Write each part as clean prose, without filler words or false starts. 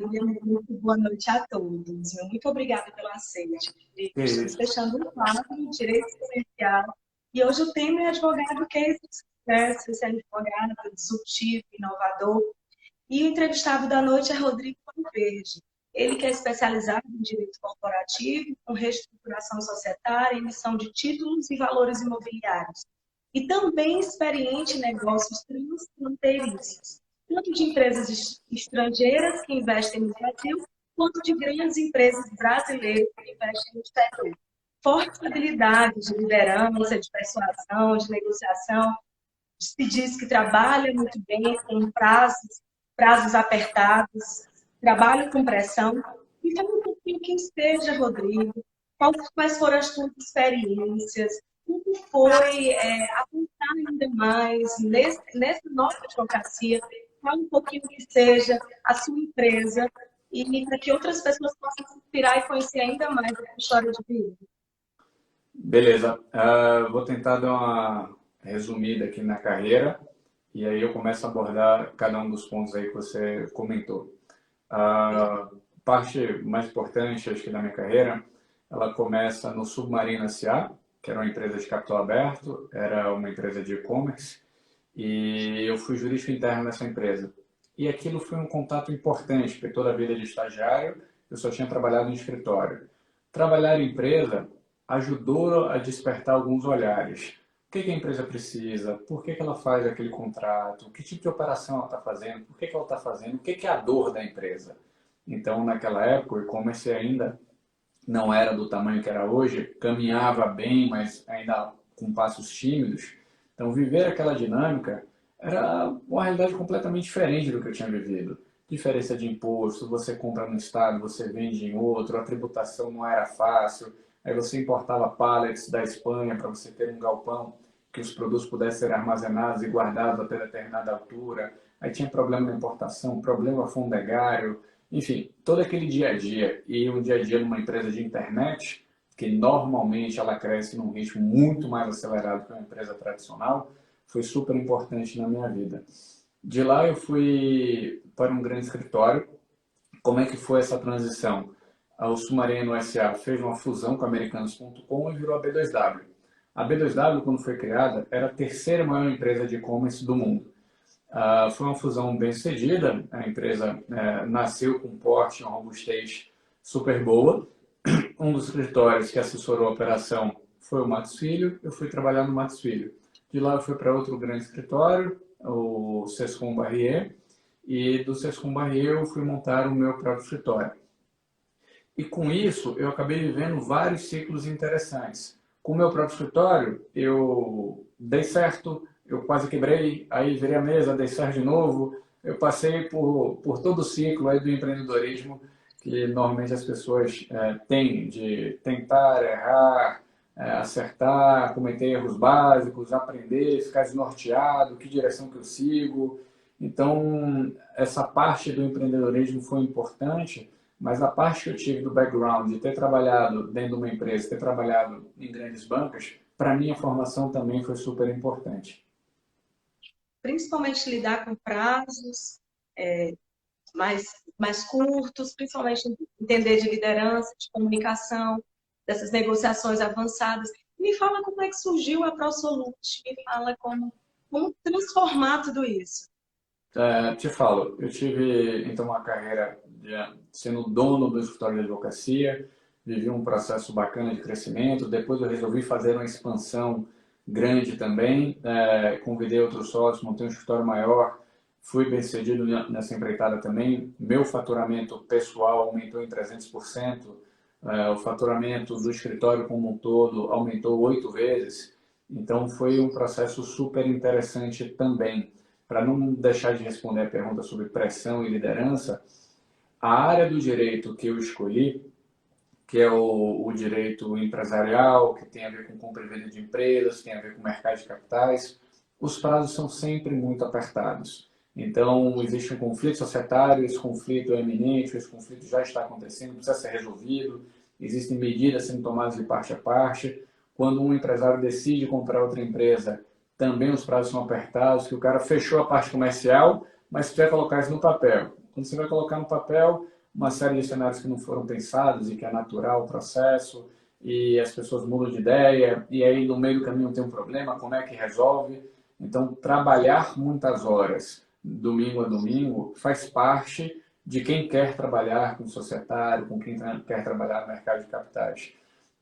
Muito boa noite a todos. Muito obrigada pelo aceite. Que Estamos isso. fechando um quadro de direito comercial e hoje o tema é advogado case de sucesso, esse é advogado disruptivo, inovador. E o entrevistado da noite é Rodrigo Valverde. Ele que é especializado em direito corporativo, com reestruturação societária, emissão de títulos e valores imobiliários. E também experiente em negócios transfronteiriços, tanto de empresas estrangeiras que investem no Brasil, quanto de grandes empresas brasileiras que investem no exterior. Forte habilidade de liderança, de persuasão, de negociação, se diz que trabalha muito bem com prazos apertados, trabalha com pressão. E fala um pouquinho quem seja, Rodrigo, quais foram as suas experiências, como foi avançar ainda mais nessa nova advocacia, fala um pouquinho que seja a sua empresa e para que outras pessoas possam se inspirar e conhecer ainda mais a sua história de vida. Beleza. Vou tentar dar uma resumida aqui na carreira e aí eu começo a abordar cada um dos pontos aí que você comentou. A parte mais importante, acho que da minha carreira, ela começa no Submarino S.A., que era uma empresa de capital aberto, era uma empresa de e-commerce, e eu fui jurídico interno nessa empresa. E aquilo foi um contato importante, porque toda a vida de estagiário eu só tinha trabalhado em escritório. Trabalhar em empresa ajudou a despertar alguns olhares. O que a empresa precisa? Por que ela faz aquele contrato? Que tipo de operação ela está fazendo? Por que ela está fazendo? O que é a dor da empresa? Então, naquela época, o e-commerce ainda não era do tamanho que era hoje, caminhava bem, mas ainda com passos tímidos. Então, viver aquela dinâmica era uma realidade completamente diferente do que eu tinha vivido. Diferença de imposto, você compra num estado, você vende em outro, a tributação não era fácil, aí você importava pallets da Espanha para você ter um galpão que os produtos pudessem ser armazenados e guardados até determinada altura, aí tinha problema na importação, problema fundegário, enfim, todo aquele dia a dia e um dia a dia numa empresa de internet, que normalmente ela cresce num ritmo muito mais acelerado que uma empresa tradicional, foi super importante na minha vida. De lá eu fui para um grande escritório. Como é que foi essa transição? O Submarino S.A. fez uma fusão com a Americanos.com e virou a B2W. A B2W, quando foi criada, era a terceira maior empresa de e-commerce do mundo. Foi uma fusão bem sucedida, a empresa nasceu com um porte, uma robustez super boa. Um dos escritórios que assessorou a operação foi o Matos Filho, eu fui trabalhar no Matos Filho. De lá eu fui para outro grande escritório, o Sescom Barrier, e do Sescom Barrier eu fui montar o meu próprio escritório. E com isso eu acabei vivendo vários ciclos interessantes. Com o meu próprio escritório, eu dei certo, eu quase quebrei, aí virei a mesa, dei certo de novo. Eu passei por todo o ciclo aí do empreendedorismo que normalmente as pessoas têm de tentar, errar, acertar, cometer erros básicos, aprender, ficar desnorteado, que direção que eu sigo. Então, essa parte do empreendedorismo foi importante, mas a parte que eu tive do background de ter trabalhado dentro de uma empresa, ter trabalhado em grandes bancas, para mim a formação também foi super importante. Principalmente lidar com prazos mais, mais curtos, principalmente entender de liderança, de comunicação, dessas negociações avançadas. Me fala como é que surgiu a ProSolute, me fala como transformar tudo isso. Te falo, eu tive então uma carreira sendo dono do escritório de advocacia, vivi um processo bacana de crescimento, depois eu resolvi fazer uma expansão grande também, convidei outros sócios, montei um escritório maior, fui bem-sucedido nessa empreitada também, meu faturamento pessoal aumentou em 300%, o faturamento do escritório como um todo aumentou 8 vezes, então foi um processo super interessante também. Para não deixar de responder a pergunta sobre pressão e liderança, a área do direito que eu escolhi, que é o direito empresarial, que tem a ver com compra e venda de empresas, tem a ver com mercado de capitais, os prazos são sempre muito apertados. Então, existe um conflito societário, esse conflito é iminente, esse conflito já está acontecendo, precisa ser resolvido, existem medidas sendo tomadas de parte a parte. Quando um empresário decide comprar outra empresa, também os prazos são apertados, que o cara fechou a parte comercial, mas quer colocar isso no papel. Quando você vai colocar no papel uma série de cenários que não foram pensados e que é natural o processo, e as pessoas mudam de ideia, e aí no meio do caminho tem um problema, como é que resolve? Então, trabalhar muitas horas, domingo a domingo, faz parte de quem quer trabalhar com societário, com quem quer trabalhar no mercado de capitais.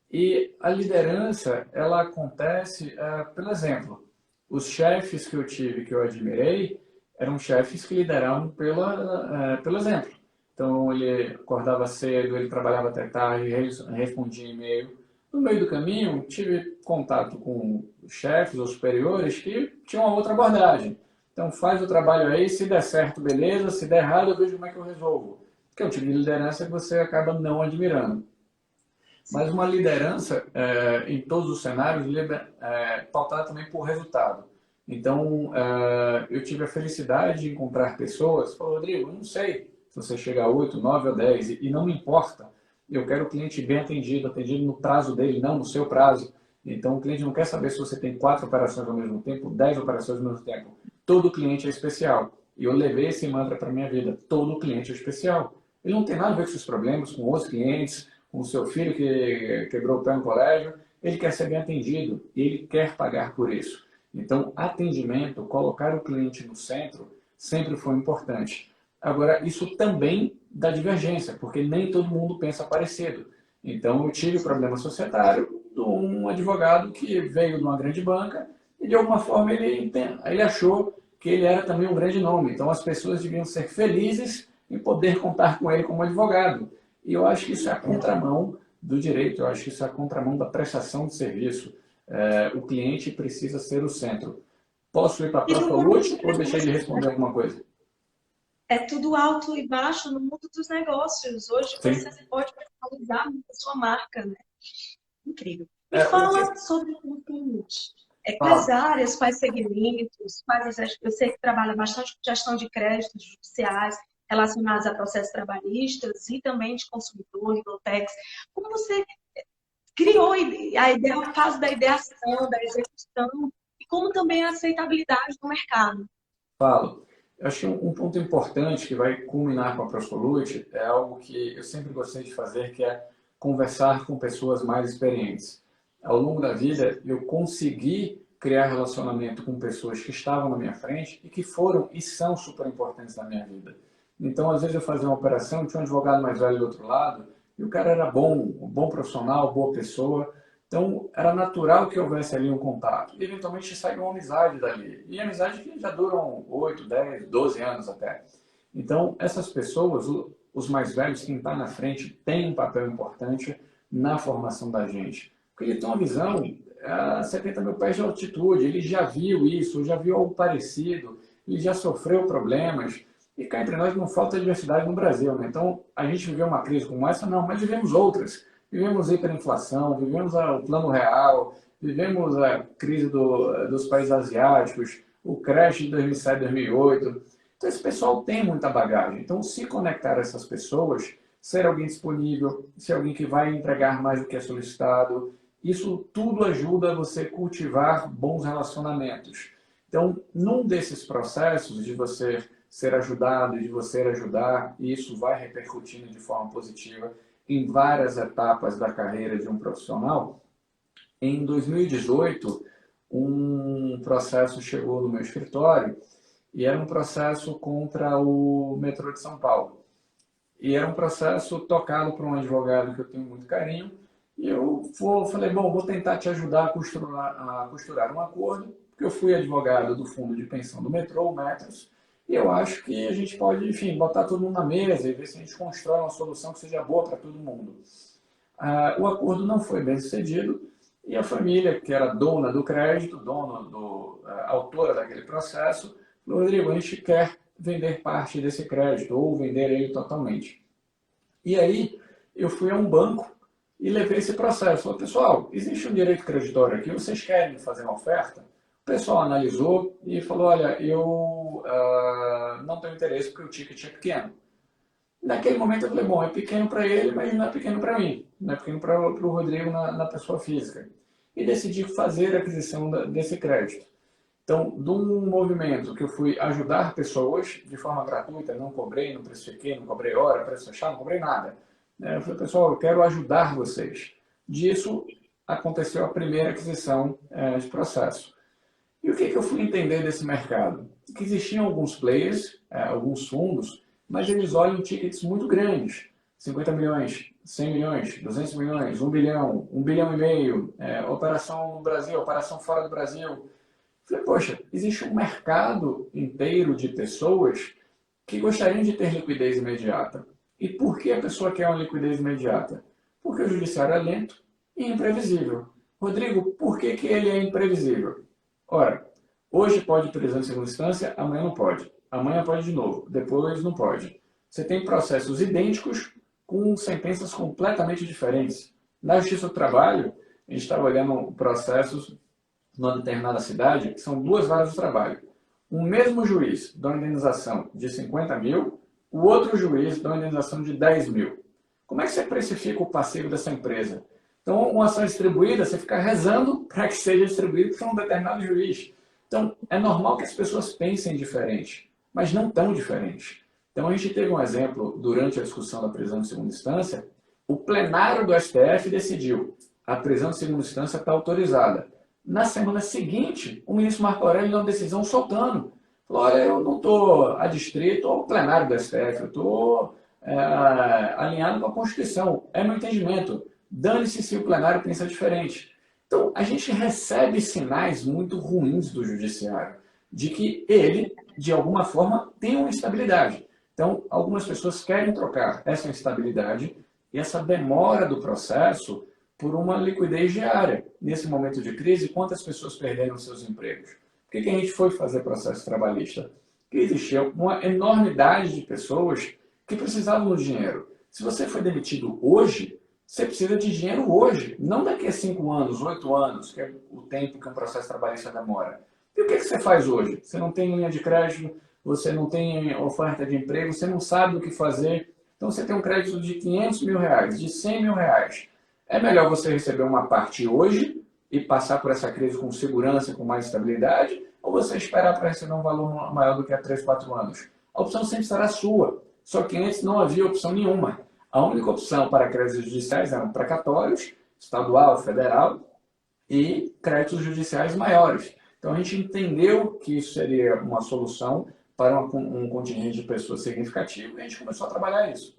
E a liderança, ela acontece pelo exemplo. Os chefes que eu tive, que eu admirei, eram chefes que lideravam pelo exemplo. Então, ele acordava cedo, ele trabalhava até tarde, respondia e-mail. No meio do caminho, tive contato com chefes ou superiores que tinham uma outra abordagem. Então, faz o trabalho aí, se der certo, beleza, se der errado, eu vejo como é que eu resolvo. Que é um tipo de liderança que você acaba não admirando. Mas uma liderança, em todos os cenários, pautada também por resultado. Então, eu tive a felicidade de encontrar pessoas, falou, Rodrigo, eu não sei se você chega a 8, 9 ou 10, e não me importa. Eu quero o cliente bem atendido, atendido no prazo dele, não no seu prazo. Então, o cliente não quer saber se você tem 4 operações ao mesmo tempo, 10 operações ao mesmo tempo. Todo cliente é especial. E eu levei esse mantra para a minha vida. Todo cliente é especial. Ele não tem nada a ver com seus problemas, com os clientes, com o seu filho que quebrou o pé no colégio. Ele quer ser bem atendido e ele quer pagar por isso. Então, atendimento, colocar o cliente no centro, sempre foi importante. Agora, isso também dá divergência, porque nem todo mundo pensa parecido. Então, eu tive problema societário de um advogado que veio de uma grande banca e, de alguma forma, ele achou que ele era também um grande nome. Então, as pessoas deviam ser felizes em poder contar com ele como advogado. E eu acho que isso é a contramão do direito, eu acho que isso é a contramão da prestação de serviço. O cliente precisa ser o centro. Posso ir para a próxima ou deixei de responder alguma coisa? É tudo alto e baixo no mundo dos negócios. Hoje Sim. você pode personalizar a sua marca, né? Incrível. Me fala sobre o cliente. Quais áreas, quais segmentos, eu sei que trabalha bastante com gestão de créditos judiciais relacionados a processos trabalhistas e também de consumidor, Legaltex. Como você criou a ideia, a fase da ideação, da execução e como também a aceitabilidade do mercado? Falo. Eu acho que um ponto importante que vai culminar com a Prosolute é algo que eu sempre gostei de fazer, que é conversar com pessoas mais experientes. Ao longo da vida, eu consegui criar relacionamento com pessoas que estavam na minha frente e que foram e são super importantes na minha vida. Então, às vezes eu fazia uma operação, tinha um advogado mais velho do outro lado, e o cara era bom, um bom profissional, boa pessoa. Então, era natural que houvesse ali um contato. E, eventualmente, saiu uma amizade dali. E amizade que já duram 8, 10, 12 anos até. Então, essas pessoas, os mais velhos, quem está na frente, tem um papel importante na formação da gente. Porque ele tem uma visão a 70 mil pés de altitude, ele já viu isso, já viu algo parecido, ele já sofreu problemas. E cá entre nós não falta diversidade no Brasil, né? Então, a gente viveu uma crise como essa? Não, mas vivemos outras. Vivemos hiperinflação, vivemos o plano real, vivemos a crise dos países asiáticos, o crash de 2007, 2008. Então, esse pessoal tem muita bagagem. Então, se conectar a essas pessoas, ser alguém disponível, ser alguém que vai entregar mais do que é solicitado, isso tudo ajuda você a cultivar bons relacionamentos. Então, num desses processos de você ser ajudado, de você ajudar, isso vai repercutindo de forma positiva em várias etapas da carreira de um profissional. Em 2018, um processo chegou no meu escritório e era um processo contra o metrô de São Paulo. E era um processo tocado por um advogado que eu tenho muito carinho. E eu falei, bom, vou tentar te ajudar a costurar um acordo, porque eu fui advogado do fundo de pensão do metrô, o Metros, e eu acho que a gente pode, enfim, botar todo mundo na mesa e ver se a gente constrói uma solução que seja boa para todo mundo. O acordo não foi bem sucedido e a família, que era dona do crédito, autora daquele processo, falou, Rodrigo, a gente quer vender parte desse crédito ou vender ele totalmente. E aí eu fui a um banco e levei esse processo. Falei, pessoal, existe um direito creditório aqui, vocês querem fazer uma oferta? O pessoal analisou e falou, olha, eu não tenho interesse porque o ticket é pequeno. Naquele momento eu falei, bom, é pequeno para ele, mas não é pequeno para mim, não é pequeno para o Rodrigo na pessoa física. E decidi fazer a aquisição desse crédito. Então, de um movimento que eu fui ajudar pessoas de forma gratuita, não cobrei, não precifiquei, não cobrei hora, preço fechado, não cobrei nada. Eu falei, pessoal, eu quero ajudar vocês. Disso aconteceu a primeira aquisição de processo. E o que eu fui entender desse mercado? Que existiam alguns players, alguns fundos, mas eles olham tickets muito grandes. 50 milhões, 100 milhões, 200 milhões, 1 bilhão e meio, operação no Brasil, operação fora do Brasil. Falei, poxa, existe um mercado inteiro de pessoas que gostariam de ter liquidez imediata. E por que a pessoa quer uma liquidez imediata? Porque o judiciário é lento e imprevisível. Rodrigo, por que ele é imprevisível? Ora, hoje pode prisão em segunda instância, amanhã não pode. Amanhã pode de novo, depois não pode. Você tem processos idênticos com sentenças completamente diferentes. Na Justiça do Trabalho, a gente estava olhando processos numa determinada cidade, que são duas varas de trabalho. O mesmo juiz dá uma indenização de 50 mil, o outro juiz dá uma indenização de 10 mil. Como é que você precifica o passivo dessa empresa? Então, uma ação distribuída, você fica rezando para que seja distribuído por um determinado juiz. Então, é normal que as pessoas pensem diferente, mas não tão diferente. Então, a gente teve um exemplo durante a discussão da prisão de segunda instância. O plenário do STF decidiu a prisão de segunda instância está autorizada. Na semana seguinte, o ministro Marco Aurélio deu uma decisão soltando. Falou, olha, eu não estou adstrito ao plenário do STF, eu estou alinhado com a Constituição. É meu entendimento. Dane-se se o plenário pensa diferente. Então, a gente recebe sinais muito ruins do judiciário, de que ele, de alguma forma, tem uma instabilidade. Então, algumas pessoas querem trocar essa instabilidade e essa demora do processo por uma liquidez diária. Nesse momento de crise, quantas pessoas perderam seus empregos? Por que a gente foi fazer processo trabalhista? Porque existia uma enormidade de pessoas que precisavam do dinheiro. Se você foi demitido hoje, você precisa de dinheiro hoje, não daqui a 5 anos, 8 anos, que é o tempo que um processo trabalhista demora. E o que você faz hoje? Você não tem linha de crédito, você não tem oferta de emprego, você não sabe o que fazer. Então você tem um crédito de 500 mil reais, de 100 mil reais. É melhor você receber uma parte hoje e passar por essa crise com segurança, com mais estabilidade, ou você esperar para receber um valor maior do que há 3, 4 anos? A opção sempre será sua, só que antes não havia opção nenhuma. A única opção para créditos judiciais eram precatórios, estadual, federal, e créditos judiciais maiores. Então a gente entendeu que isso seria uma solução para um contingente de pessoas significativo e a gente começou a trabalhar isso.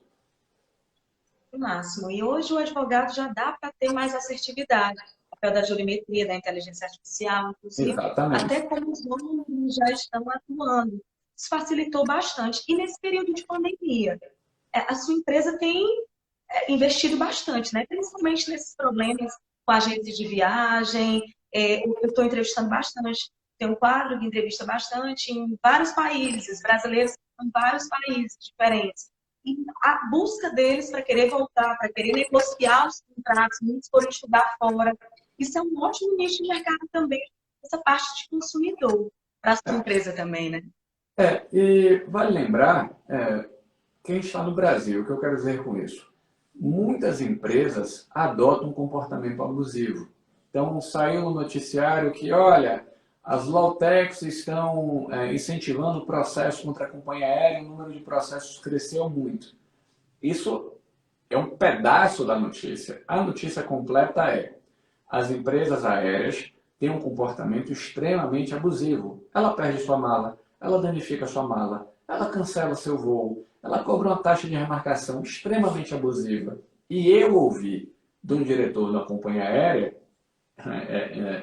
No máximo. E hoje o advogado já dá para ter mais assertividade. O papel da jurimetria, da inteligência artificial, inclusive, Exatamente. até como os órgãos já estão atuando. Isso facilitou bastante. E nesse período de pandemia, a sua empresa tem investido bastante, né? Principalmente nesses problemas com agentes de viagem. Eu estou entrevistando bastante. Tem um quadro que entrevista bastante em vários países, brasileiros em vários países diferentes. E a busca deles para querer voltar, para querer negociar os contratos, muitos foram estudar fora. Isso é um ótimo nicho de mercado também, essa parte de consumidor, para a sua empresa também, né? E vale lembrar que a gente está no Brasil. O que eu quero dizer com isso? Muitas empresas adotam um comportamento abusivo. Então, saiu no noticiário que, olha, as Lawtechs estão incentivando o processo contra a companhia aérea e o número de processos cresceu muito. Isso é um pedaço da notícia. A notícia completa é: as empresas aéreas têm um comportamento extremamente abusivo. Ela perde sua mala, ela danifica sua mala, ela cancela seu voo, ela cobra uma taxa de remarcação extremamente abusiva. E eu ouvi de um diretor da companhia aérea,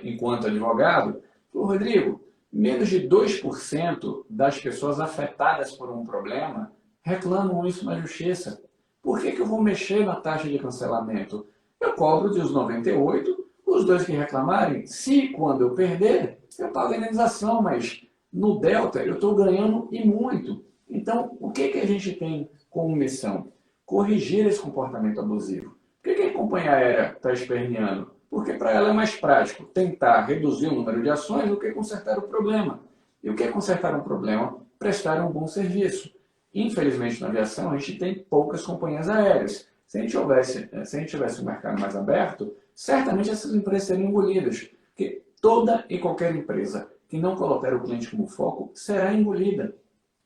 enquanto advogado, falou, Rodrigo, menos de 2% das pessoas afetadas por um problema reclamam isso na justiça. Por que eu vou mexer na taxa de cancelamento? Eu cobro dos 98, os dois que reclamarem, se quando eu perder, eu pago a indenização, mas no Delta eu estou ganhando e muito. Então, o que a gente tem como missão? Corrigir esse comportamento abusivo. Por que a companhia aérea está esperneando? Porque para ela é mais prático tentar reduzir o número de ações do que consertar o problema. E o que é consertar um problema? Prestar um bom serviço. Infelizmente, na aviação, a gente tem poucas companhias aéreas. Se a gente tivesse um mercado mais aberto, certamente essas empresas seriam engolidas. Porque toda e qualquer empresa que não colocar o cliente como foco será engolida.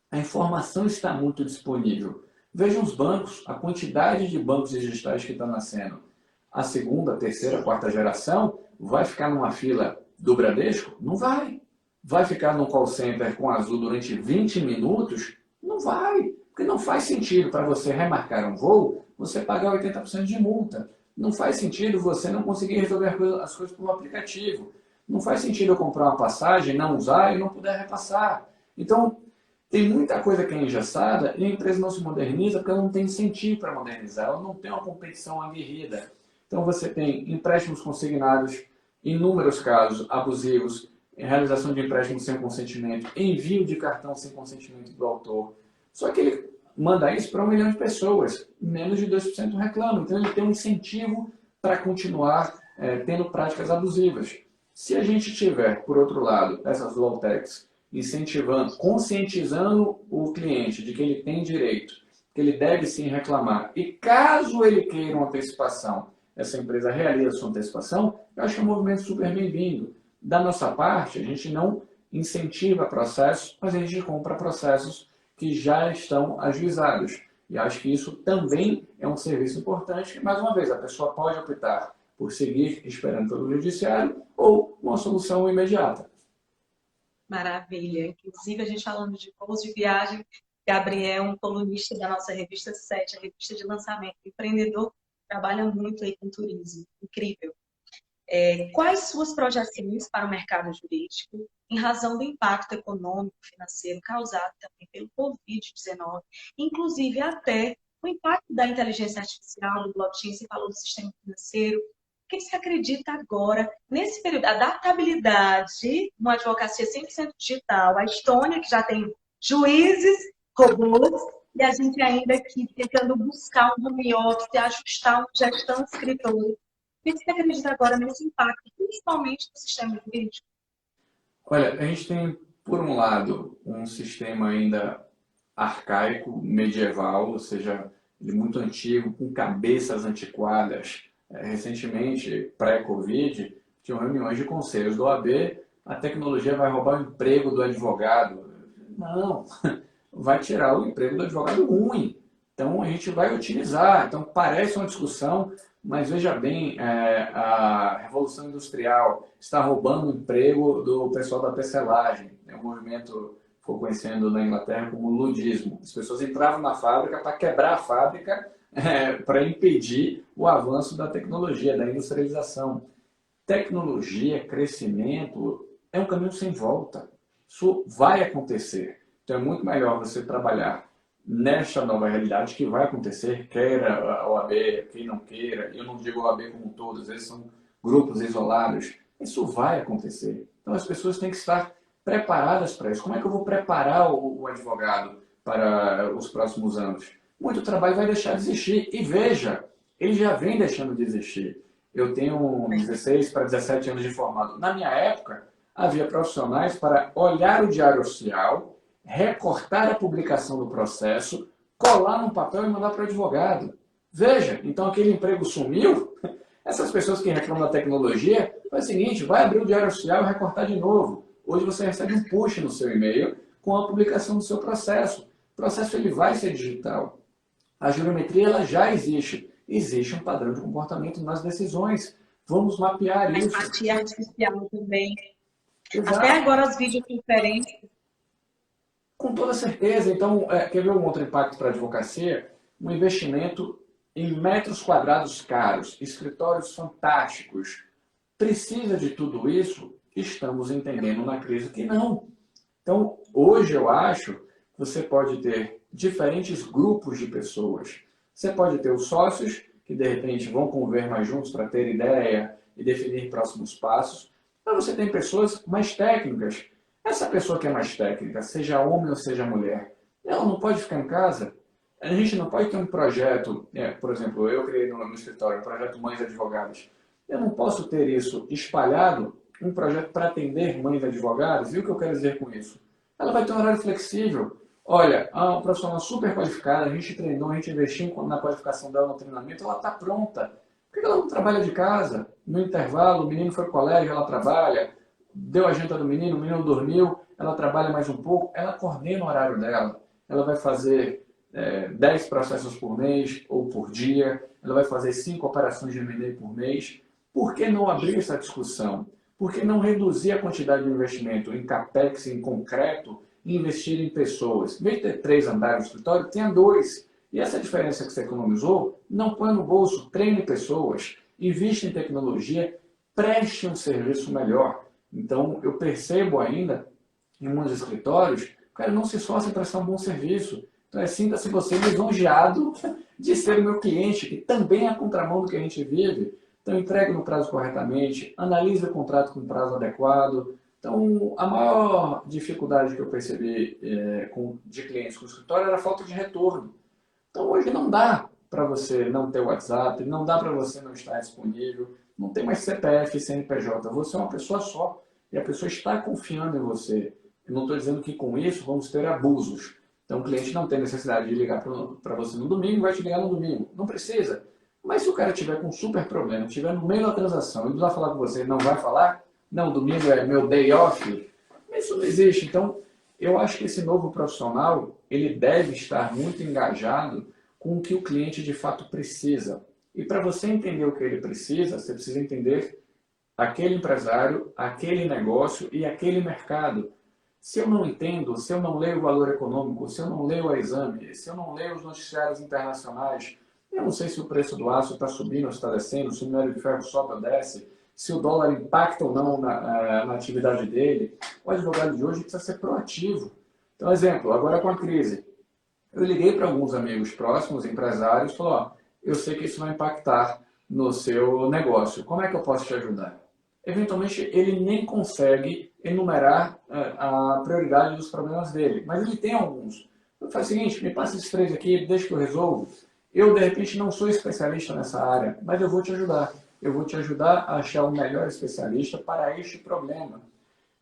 A informação está muito disponível. Vejam os bancos, a quantidade de bancos digitais que está nascendo. A segunda, terceira, quarta geração vai ficar numa fila do Bradesco? Não vai. Vai ficar num call center com azul durante 20 minutos? Não vai. Porque não faz sentido para você remarcar um voo, você pagar 80% de multa. Não faz sentido você não conseguir resolver as coisas por um aplicativo. Não faz sentido eu comprar uma passagem, não usar e não puder repassar. Então, tem muita coisa que é engessada e a empresa não se moderniza porque ela não tem incentivo para modernizar, ela não tem uma competição aguerrida. Então você tem empréstimos consignados, inúmeros casos abusivos, realização de empréstimos sem consentimento, envio de cartão sem consentimento do autor. Só que ele manda isso para 1 milhão de pessoas, menos de 2% reclamam. Então ele tem um incentivo para continuar tendo práticas abusivas. Se a gente tiver, por outro lado, essas low-techs, incentivando, conscientizando o cliente de que ele tem direito, que ele deve sim reclamar. E caso ele queira uma antecipação, essa empresa realiza sua antecipação, eu acho que é um movimento super bem-vindo. Da nossa parte, a gente não incentiva processos, mas a gente compra processos que já estão ajuizados. E acho que isso também é um serviço importante, que, mais uma vez, a pessoa pode optar por seguir esperando pelo judiciário ou uma solução imediata. Maravilha. Inclusive, a gente falando de voos de viagem, Gabriel, um colunista da nossa revista 7, a revista de lançamento, empreendedor, trabalha muito aí com turismo. Incrível. Quais suas projeções para o mercado jurídico em razão do impacto econômico, financeiro causado também pelo Covid-19, inclusive até o impacto da inteligência artificial, do blockchain, você falou do sistema financeiro. O que você acredita agora, nesse período, a adaptabilidade numa advocacia 100% digital, a Estônia, que já tem juízes, robôs, e a gente ainda aqui tentando buscar um home office, ajustar uma gestão de escritório. O que você acredita agora nesse impacto, principalmente no sistema jurídico? Olha, a gente tem, por um lado, um sistema ainda arcaico, medieval, ou seja, ele muito antigo, com cabeças antiquadas. Recentemente, pré-Covid, tinham reuniões de conselhos do OAB, a tecnologia vai roubar o emprego do advogado. Não, vai tirar o emprego do advogado ruim. Então, a gente vai utilizar. Então, parece uma discussão, mas veja bem, a Revolução Industrial está roubando o emprego do pessoal da tecelagem. É um movimento que ficou conhecendo na Inglaterra como ludismo. As pessoas entravam na fábrica para quebrar a fábrica, para impedir o avanço da tecnologia, da industrialização. Tecnologia, crescimento, é um caminho sem volta. Isso vai acontecer. Então é muito melhor você trabalhar nesta nova realidade que vai acontecer, queira a OAB, quem não queira. Eu não digo OAB como um todo, às vezes são grupos isolados. Isso vai acontecer. Então as pessoas têm que estar preparadas para isso. Como é que eu vou preparar o advogado para os próximos anos? Muito trabalho vai deixar de existir. E veja, ele já vem deixando de existir. Eu tenho 16 para 17 anos de formado. Na minha época, havia profissionais para olhar o diário oficial, recortar a publicação do processo, colar num papel e mandar para o advogado. Veja, então aquele emprego sumiu. Essas pessoas que reclamam da tecnologia, faz o seguinte, vai abrir o diário oficial e recortar de novo. Hoje você recebe um push no seu e-mail com a publicação do seu processo. O processo ele vai ser digital. A juriometria ela já existe. Existe um padrão de comportamento nas decisões. Vamos mapear isso. A empatia artificial também. Exato. Até agora as videoconferências. Com toda certeza. Então, quer ver um outro impacto para a advocacia? Um investimento em metros quadrados caros, escritórios fantásticos. Precisa de tudo isso? Estamos entendendo na crise que não. Então, hoje eu acho que você pode ter diferentes grupos de pessoas. Você pode ter os sócios, que de repente vão conviver mais juntos para ter ideia e definir próximos passos. Mas você tem pessoas mais técnicas. Essa pessoa que é mais técnica, seja homem ou seja mulher, ela não pode ficar em casa. A gente não pode ter um projeto, por exemplo, eu criei no escritório um projeto Mães Advogadas. Eu não posso ter isso espalhado, um projeto para atender mães advogadas. E o que eu quero dizer com isso? Ela vai ter um horário flexível. Olha, uma profissional super qualificada, a gente treinou, a gente investiu na qualificação dela, no treinamento, ela está pronta. Por que ela não trabalha de casa? No intervalo, o menino foi ao colégio, ela trabalha. deu a janta do menino, o menino dormiu, ela trabalha mais um pouco, ela coordena o horário dela. Ela vai fazer 10 processos por mês ou por dia, ela vai fazer 5 operações de M&A por mês. Por que não abrir essa discussão? Por que não reduzir a quantidade de investimento em CAPEX, em concreto, e investir em pessoas? Em vez de ter 3 andares no escritório, tenha 2. E essa diferença que você economizou, não põe no bolso, treine pessoas, invista em tecnologia, preste um serviço melhor. Então, eu percebo ainda, em muitos escritórios, o cara não se esforça em prestar um bom serviço. Então, sinta-se você lisonjeado de ser o meu cliente, que também é a contramão do que a gente vive. Então, entregue no prazo corretamente, analise o contrato com prazo adequado. Então, a maior dificuldade que eu percebi de clientes com o escritório era a falta de retorno. Então, hoje não dá para você não ter WhatsApp, não dá para você não estar disponível, não tem mais CPF, CNPJ, você é uma pessoa só e a pessoa está confiando em você. Eu não estou dizendo que com isso vamos ter abusos. Então, o cliente não tem necessidade de ligar para você no domingo, vai te ligar no domingo. Não precisa. Mas se o cara tiver com um super problema, estiver no meio da transação e precisar falar com você, não vai falar? Não, domingo é meu day off. Isso não existe. Então, eu acho que esse novo profissional, ele deve estar muito engajado com o que o cliente de fato precisa. E para você entender o que ele precisa, você precisa entender aquele empresário, aquele negócio e aquele mercado. Se eu não entendo, se eu não leio o valor econômico, se eu não leio a exame, se eu não leio os noticiários internacionais, eu não sei se o preço do aço está subindo ou está descendo, se o minério de ferro sobe ou desce, se o dólar impacta ou não na atividade dele. O advogado de hoje precisa ser proativo. Então, exemplo, agora com a crise, eu liguei para alguns amigos próximos, empresários, e falei, ó, eu sei que isso vai impactar no seu negócio, como é que eu posso te ajudar? Eventualmente, ele nem consegue enumerar a prioridade dos problemas dele, mas ele tem alguns. Eu falo o seguinte, me passa esses 3 aqui, deixa que eu resolvo. Eu, de repente, não sou especialista nessa área, mas eu vou te ajudar. Eu vou te ajudar a achar o melhor especialista para este problema.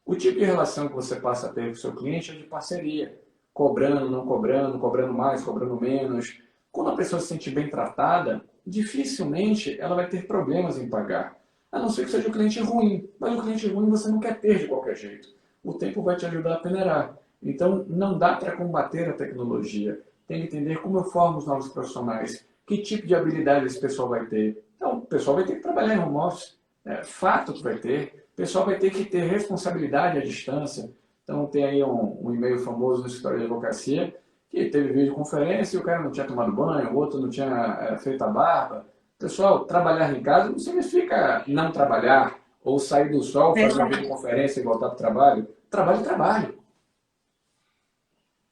O tipo de relação que você passa a ter com o seu cliente é de parceria. Cobrando, não cobrando, cobrando mais, cobrando menos. Quando a pessoa se sente bem tratada, dificilmente ela vai ter problemas em pagar. A não ser que seja um cliente ruim. Mas o cliente ruim você não quer ter de qualquer jeito. O tempo vai te ajudar a peneirar. Então, não dá para combater a tecnologia. Tem que entender como eu formo os novos profissionais. Que tipo de habilidade esse pessoal vai ter. Então, o pessoal vai ter que trabalhar em home office. É fato que vai ter. O pessoal vai ter que ter responsabilidade à distância. Então, tem aí um e-mail famoso no escritório de advocacia que teve videoconferência e o cara não tinha tomado banho, o outro não tinha feito a barba. Pessoal, trabalhar em casa não significa não trabalhar ou sair do sol, fazer uma Verdade, videoconferência e voltar para o trabalho. Trabalho é trabalho.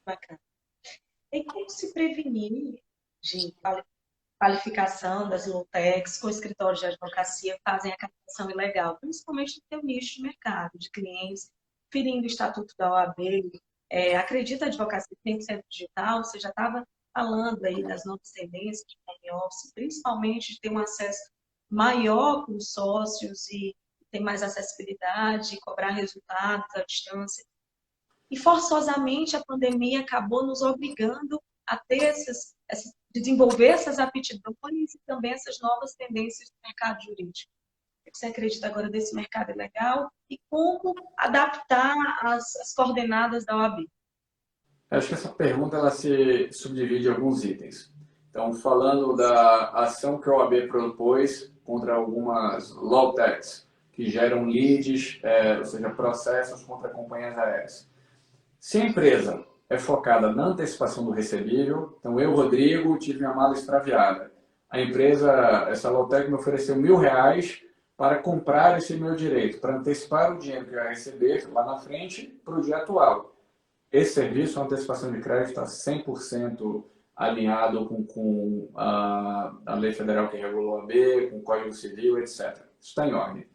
bacana. E como se prevenir de qualificação das low-techs com escritórios de advocacia fazem a captação ilegal, principalmente no seu nicho de mercado, de clientes, ferindo o estatuto da OAB. Acredita a advocacia 100% digital? Você já estava falando aí das novas tendências de home office, principalmente de ter um acesso maior com os sócios e ter mais acessibilidade, cobrar resultados à distância. E forçosamente a pandemia acabou nos obrigando a ter desenvolver essas aptidões e também essas novas tendências do mercado jurídico. O que você acredita agora desse mercado ilegal e como adaptar as coordenadas da OAB? Acho que essa pergunta ela se subdivide em alguns itens. Então, falando da ação que a OAB propôs contra algumas low techs que geram leads, ou seja, processos contra companhias aéreas. Se a empresa é focada na antecipação do recebível, então eu, Rodrigo, tive minha mala extraviada. A empresa, essa Lotec, me ofereceu R$ 1.000 para comprar esse meu direito, para antecipar o dinheiro que eu ia receber lá na frente para o dia atual. Esse serviço, a antecipação de crédito, está 100% alinhado com a lei federal que regulou a B, com o Código Civil, etc. Isso está em ordem.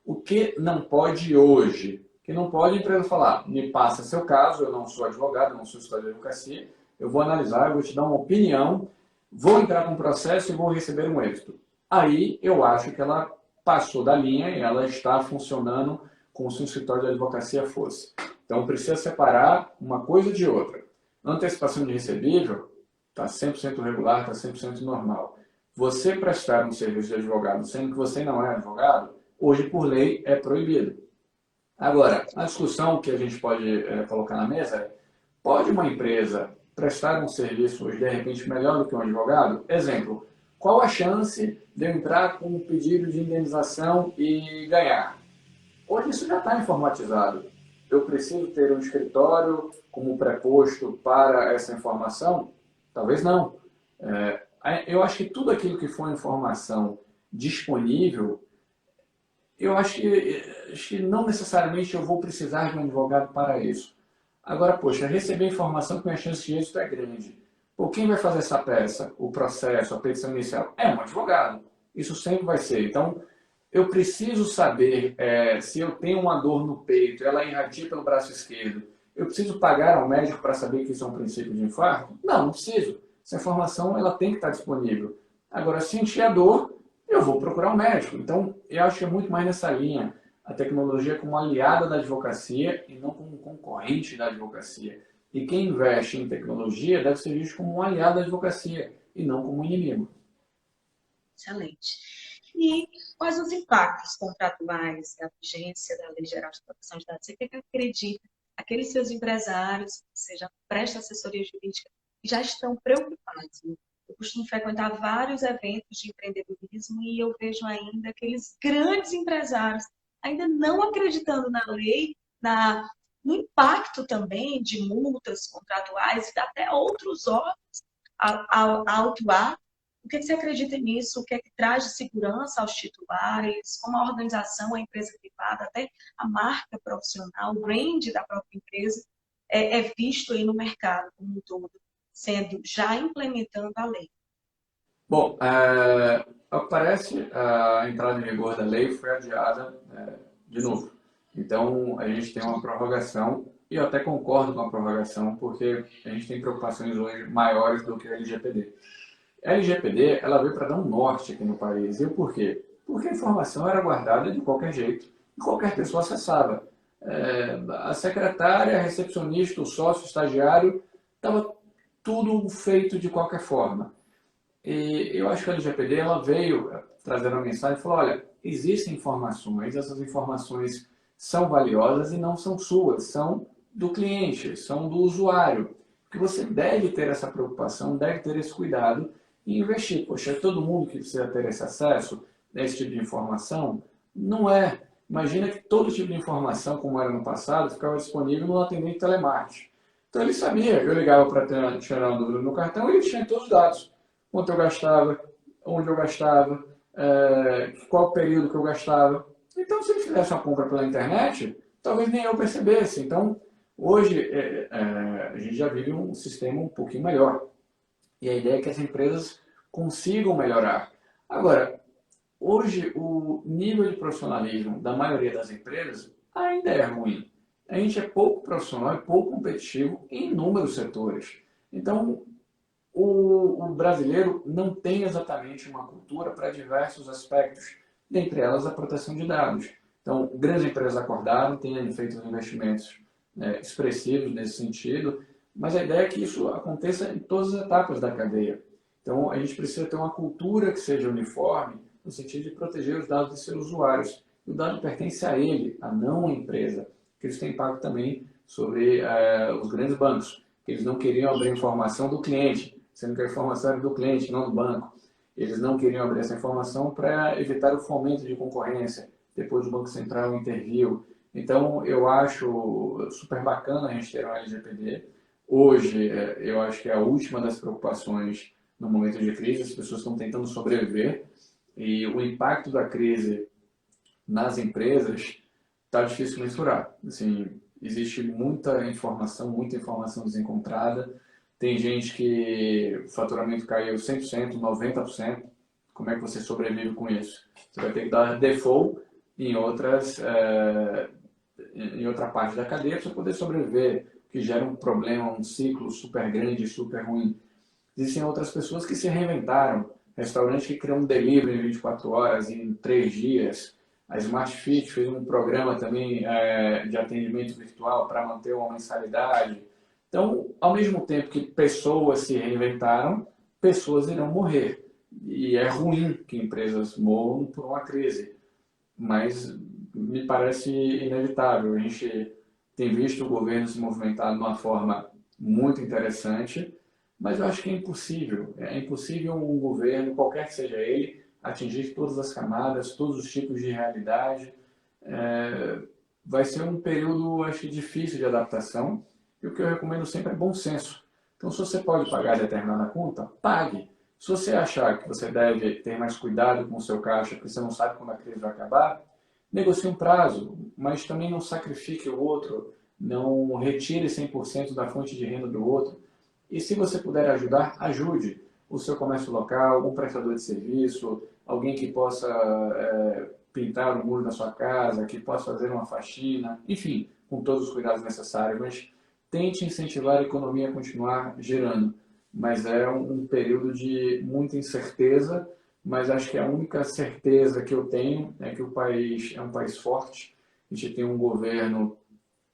O que não pode hoje? Que não pode a empresa falar, me passa seu caso, eu não sou advogado, não sou estudante de advocacia, eu vou analisar, eu vou te dar uma opinião, vou entrar com um processo e vou receber um êxito. Aí eu acho que ela passou da linha e ela está funcionando como se um escritório de advocacia fosse. Então precisa separar uma coisa de outra. Antecipação de recebível está 100% regular, está 100% normal. Você prestar um serviço de advogado, sendo que você não é advogado, hoje por lei é proibido. Agora, a discussão que a gente pode colocar na mesa é: pode uma empresa prestar um serviço hoje, de repente, melhor do que um advogado? Exemplo, qual a chance de eu entrar com um pedido de indenização e ganhar? Hoje isso já está informatizado. Eu preciso ter um escritório como preposto para essa informação? Talvez não. Eu acho que tudo aquilo que for informação disponível, eu acho que não necessariamente eu vou precisar de um advogado para isso. Agora, poxa, receber informação com a chance de êxito é grande. Pô, quem vai fazer essa peça, o processo, a petição inicial? É um advogado. Isso sempre vai ser. Então, eu preciso saber se eu tenho uma dor no peito, ela irradia pelo braço esquerdo. Eu preciso pagar ao médico para saber que isso é um princípio de infarto? Não, não preciso. Essa informação ela tem que estar disponível. Agora, se sentir a dor, eu vou procurar um médico. Então, eu acho que é muito mais nessa linha. A tecnologia como aliada da advocacia e não como concorrente da advocacia. E quem investe em tecnologia deve ser visto como um aliado da advocacia e não como um inimigo. Excelente. E quais os impactos contratuais da vigência da Lei Geral de Proteção de Dados? Você que acredita, aqueles seus empresários, ou seja, presta assessoria jurídica, que já estão preocupados, né? Eu costumo frequentar vários eventos de empreendedorismo e eu vejo ainda aqueles grandes empresários ainda não acreditando na lei, no impacto também de multas contratuais e até outros órgãos a autuar. O que você acredita nisso? O que é que traz de segurança aos titulares? Como a organização, a empresa privada, até a marca profissional, o brand da própria empresa é visto aí no mercado como um todo, sendo já implementando a lei. Bom, parece a entrada em vigor da lei foi adiada de novo. Então, a gente tem uma prorrogação, e eu até concordo com a prorrogação, porque a gente tem preocupações hoje maiores do que a LGPD. A LGPD ela veio para dar um norte aqui no país. E o porquê? Porque a informação era guardada de qualquer jeito e qualquer pessoa acessava. A secretária, a recepcionista, o sócio, o estagiário, estava tudo feito de qualquer forma. E eu acho que a LGPD ela veio trazendo uma mensagem e falou: olha, existem informações, essas informações são valiosas e não são suas, são do cliente, são do usuário. Que você deve ter essa preocupação, deve ter esse cuidado e investir. Poxa, é todo mundo que precisa ter esse acesso a esse tipo de informação? Não é. Imagina que todo tipo de informação, como era no passado, ficava disponível no atendente telemarketing. Então ele sabia, eu ligava para tirar uma dúvida no cartão e ele tinha todos os dados. Quanto eu gastava, onde eu gastava, qual período que eu gastava. Então, se ele fizesse uma compra pela internet, talvez nem eu percebesse. Então, hoje, a gente já vive um sistema um pouquinho melhor. E a ideia é que as empresas consigam melhorar. Agora, hoje, o nível de profissionalismo da maioria das empresas ainda é ruim. A gente é pouco profissional e pouco competitivo em inúmeros setores. Então, o brasileiro não tem exatamente uma cultura para diversos aspectos, dentre elas a proteção de dados. Então, grandes empresas acordaram, têm feito investimentos expressivos nesse sentido, mas a ideia é que isso aconteça em todas as etapas da cadeia. Então, a gente precisa ter uma cultura que seja uniforme, no sentido de proteger os dados de seus usuários. E o dado pertence a ele, a não à empresa, que isso tem impacto também sobre os grandes bancos, que eles não queriam abrir informação do cliente, sendo que a informação era do cliente, não do banco. Eles não queriam abrir essa informação para evitar o fomento de concorrência. Depois o Banco Central interviu. Então, eu acho super bacana a gente ter uma LGPD. Hoje, eu acho que é a última das preocupações no momento de crise. As pessoas estão tentando sobreviver e o impacto da crise nas empresas está difícil mensurar. Assim, existe muita informação desencontrada. Tem gente que o faturamento caiu 100%, 90%. Como é que você sobrevive com isso? Você vai ter que dar default em em outra parte da cadeia para você poder sobreviver, que gera um problema, um ciclo super grande, super ruim. Existem outras pessoas que se reinventaram. Restaurante que criou um delivery em 24 horas, em 3 dias. A Smart Fit fez um programa também de atendimento virtual para manter uma mensalidade. Então, ao mesmo tempo que pessoas se reinventaram, pessoas irão morrer. E é ruim que empresas morram por uma crise. Mas me parece inevitável. A gente tem visto o governo se movimentar de uma forma muito interessante, mas eu acho que é impossível. É impossível um governo, qualquer que seja ele, atingir todas as camadas, todos os tipos de realidade. É, vai ser um período, acho que, difícil de adaptação, e o que eu recomendo sempre é bom senso. Então, se você pode pagar determinada conta, pague. Se você achar que você deve ter mais cuidado com o seu caixa, porque você não sabe quando a crise vai acabar, negocie um prazo, mas também não sacrifique o outro, não retire 100% da fonte de renda do outro. E se você puder ajudar, ajude o seu comércio local, um prestador de serviço, alguém que possa pintar o muro da sua casa, que possa fazer uma faxina, enfim, com todos os cuidados necessários, mas tente incentivar a economia a continuar girando. Mas é um período de muita incerteza, mas acho que a única certeza que eu tenho é que o país é um país forte, a gente tem um governo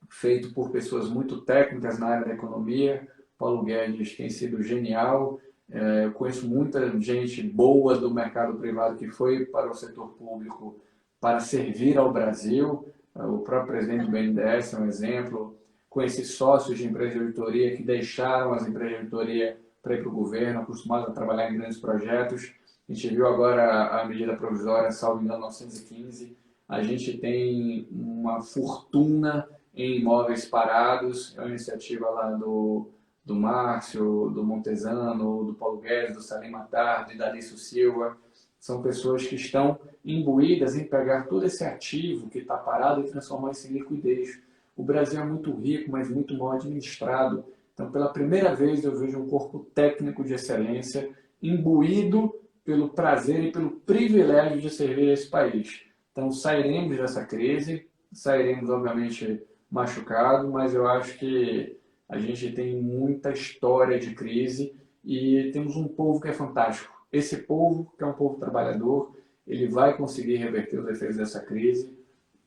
feito por pessoas muito técnicas na área da economia. Paulo Guedes tem sido genial. Eu conheço muita gente boa do mercado privado que foi para o setor público para servir ao Brasil. O próprio presidente do BNDES é um exemplo. Conheci sócios de empresas de auditoria que deixaram as empresas de auditoria para ir para o governo, acostumados a trabalhar em grandes projetos. A gente viu agora a medida provisória, salvo engano, 915. A gente tem uma fortuna em imóveis parados, é uma iniciativa lá do Márcio, do Montesano, do Paulo Guedes, do Salim Matar, de Dalício Silva. São pessoas que estão imbuídas em pegar todo esse ativo que está parado e transformar isso em liquidez. O Brasil é muito rico, mas muito mal administrado. Então, pela primeira vez, eu vejo um corpo técnico de excelência imbuído pelo prazer e pelo privilégio de servir esse país. Então, sairemos dessa crise, sairemos, obviamente, machucado, mas eu acho que a gente tem muita história de crise e temos um povo que é fantástico. Esse povo, que é um povo trabalhador, ele vai conseguir reverter os efeitos dessa crise.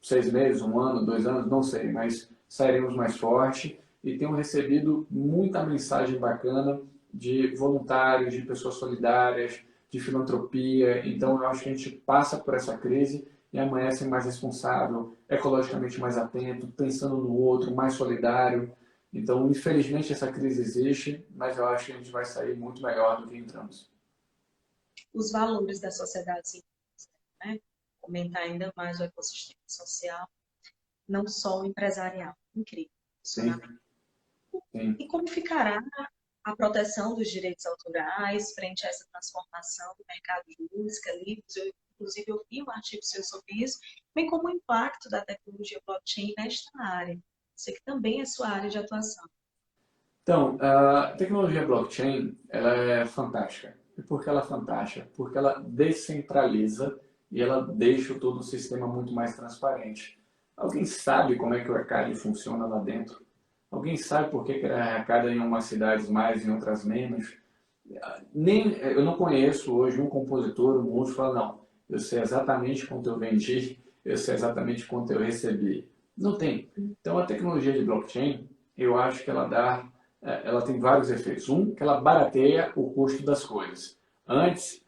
6 meses, 1 ano, 2 anos, não sei, mas sairemos mais forte e tenho recebido muita mensagem bacana de voluntários, de pessoas solidárias, de filantropia. Então, eu acho que a gente passa por essa crise e amanhece mais responsável, ecologicamente mais atento, pensando no outro, mais solidário. Então, infelizmente, essa crise existe, mas eu acho que a gente vai sair muito melhor do que entramos. Os valores da sociedade científica, né? Aumentar ainda mais o ecossistema social, não só o empresarial. Incrível. Sim, sim. E como ficará a proteção dos direitos autorais frente a essa transformação do mercado de música, livros? Inclusive, eu vi um artigo seu sobre isso, bem como o impacto da tecnologia blockchain nesta área. Sei que também é sua área de atuação. Então, a tecnologia blockchain, ela é fantástica. E por que ela é fantástica? Porque ela descentraliza e ela deixa todo o sistema muito mais transparente. Alguém sabe como é que o ECAD funciona lá dentro? Alguém sabe por que ele arrecada em umas cidades mais e em outras menos? Eu não conheço hoje um compositor, um músico, que fala, não, eu sei exatamente quanto eu vendi, eu sei exatamente quanto eu recebi. Não tem. Então, a tecnologia de blockchain, eu acho que ela tem vários efeitos. Um, que ela barateia o custo das coisas. Antes,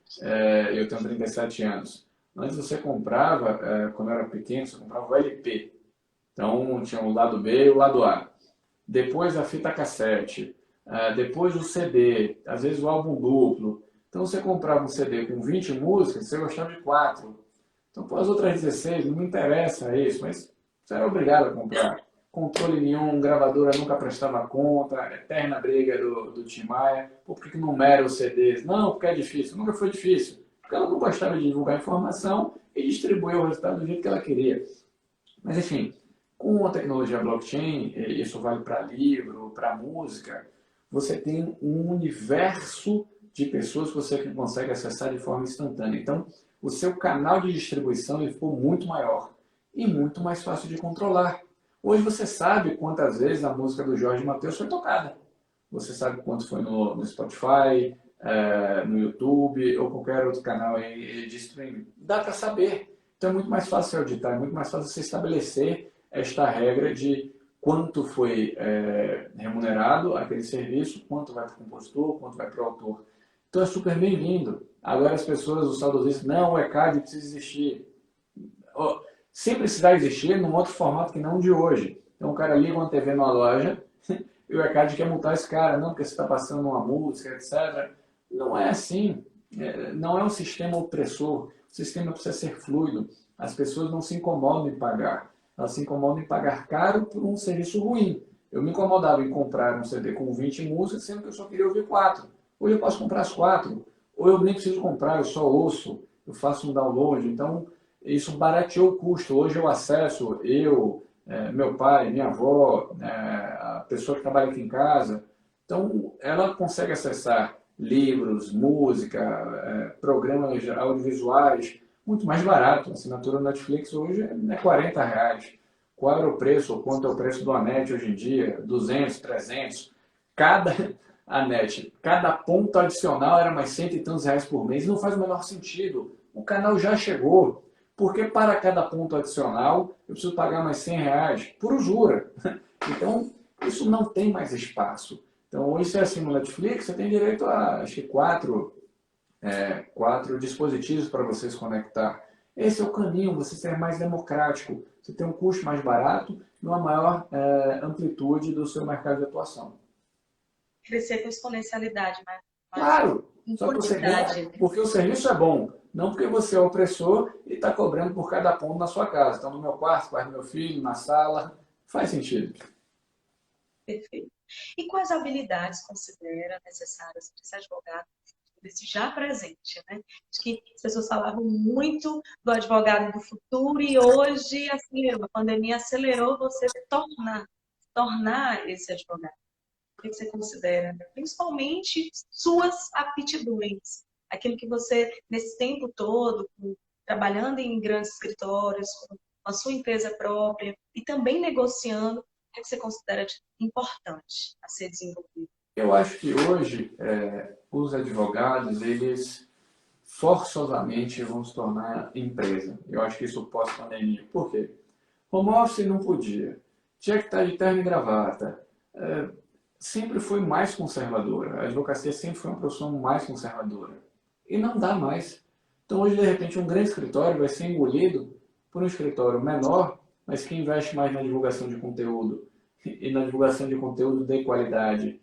eu tenho 37 anos, antes você comprava, quando eu era pequeno, você comprava o LP. Então, tinha o lado B e o lado A. Depois a fita cassete, depois o CD, às vezes o álbum duplo. Então você comprava um CD com 20 músicas, você gostava de 4. Então, pô, as outras 16, não me interessa isso, mas você era obrigado a comprar. Controle nenhum, gravadora nunca prestava conta, eterna briga do Tim Maia. Pô, por que não numera os CDs? Não, porque é difícil. Nunca foi difícil. Porque ela não gostava de divulgar informação e distribuir o resultado do jeito que ela queria. Mas, enfim, com a tecnologia blockchain, e isso vale para livro, para música, você tem um universo de pessoas que você consegue acessar de forma instantânea. Então, o seu canal de distribuição ele ficou muito maior e muito mais fácil de controlar. Hoje você sabe quantas vezes a música do Jorge Mateus foi tocada. Você sabe quanto foi no Spotify, no YouTube ou qualquer outro canal aí de streaming. Dá para saber. Então é muito mais fácil auditar, é muito mais fácil você estabelecer esta regra de quanto foi remunerado aquele serviço, quanto vai para o compositor, quanto vai para o autor. Então é super bem-vindo. Agora as pessoas, os saudosistas, não, o ECAD precisa existir. Oh, sem precisar existir num outro formato que não de hoje. Então o cara liga uma TV numa loja e o ECAD quer multar esse cara, não, porque você está passando uma música, etc. Não é assim. Não é um sistema opressor. O sistema precisa ser fluido. As pessoas não se incomodam em pagar. Elas se incomodam em pagar caro por um serviço ruim. Eu me incomodava em comprar um CD com 20 músicas, sendo que eu só queria ouvir 4. Hoje eu posso comprar as 4. Ou eu nem preciso comprar, eu só ouço, eu faço um download. Então, isso barateou o custo. Hoje eu acesso, meu pai, minha avó, a pessoa que trabalha aqui em casa. Então, ela consegue acessar livros, música, programas audiovisuais, muito mais barato. A assinatura Netflix hoje é R$ 40. Qual era o preço, ou quanto é o preço do Anet hoje em dia? 200, 300. Cada Anet, cada ponto adicional era mais cento e tantos reais por mês. Não faz o menor sentido. O canal já chegou. Porque para cada ponto adicional eu preciso pagar mais R$ 100? Por usura. Então, isso não tem mais espaço. Então, hoje você assina o Netflix, você tem direito a, acho que, quatro dispositivos para você se conectar. Esse é o caminho, você ser mais democrático, você ter um custo mais barato e uma maior amplitude do seu mercado de atuação. Crescer com exponencialidade, mas Claro, em só que você quantidade, ganha né? porque o serviço é bom, não porque você é opressor e está cobrando por cada ponto na sua casa. Então, no meu quarto do meu filho, na sala, faz sentido. Perfeito. E quais habilidades considera necessárias para esse advogado, desse já presente, né? Acho que as pessoas falavam muito do advogado do futuro e hoje acelerou, a pandemia acelerou você tornar esse advogado. O que você considera? Principalmente suas aptidões, aquilo que você, nesse tempo todo, trabalhando em grandes escritórios, com a sua empresa própria e também negociando, o que você considera importante a ser desenvolvido? Eu acho que hoje os advogados, eles forçosamente vão se tornar empresa. Eu acho que isso pós-pandemia. Por quê? Home office não podia. Tinha que estar de terno e gravata. Sempre foi mais conservadora. A advocacia sempre foi uma profissão mais conservadora. E não dá mais. Então hoje, de repente, um grande escritório vai ser engolido por um escritório menor, mas que investe mais na divulgação de conteúdo e na divulgação de conteúdo de qualidade.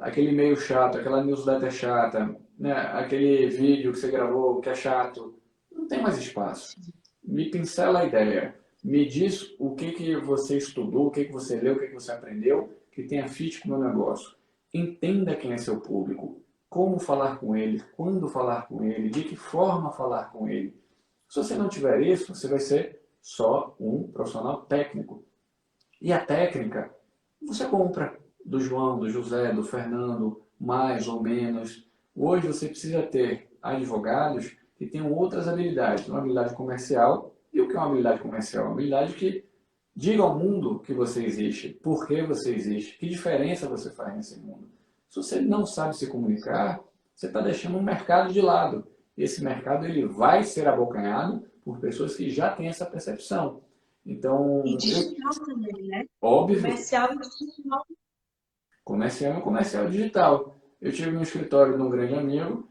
Aquele e-mail chato, aquela newsletter chata, né? Aquele vídeo que você gravou que é chato, não tem mais espaço. Me pincela a ideia, me diz o que você estudou, o que você leu, o que você aprendeu, que tenha fit com o meu negócio. Entenda quem é seu público, como falar com ele, quando falar com ele, de que forma falar com ele. Se você não tiver isso, você vai ser só um profissional técnico. E a técnica, você compra do João, do José, do Fernando, mais ou menos. Hoje você precisa ter advogados que tenham outras habilidades. Uma habilidade comercial. E o que é uma habilidade comercial? Uma habilidade que diga ao mundo que você existe, por que você existe, que diferença você faz nesse mundo. Se você não sabe se comunicar, você está deixando um mercado de lado. Esse mercado ele vai ser abocanhado por pessoas que já têm essa percepção. E Então, digital também, né? óbvio, Comercial e digital. comercial é um comercial digital. Eu tive no escritório de um grande amigo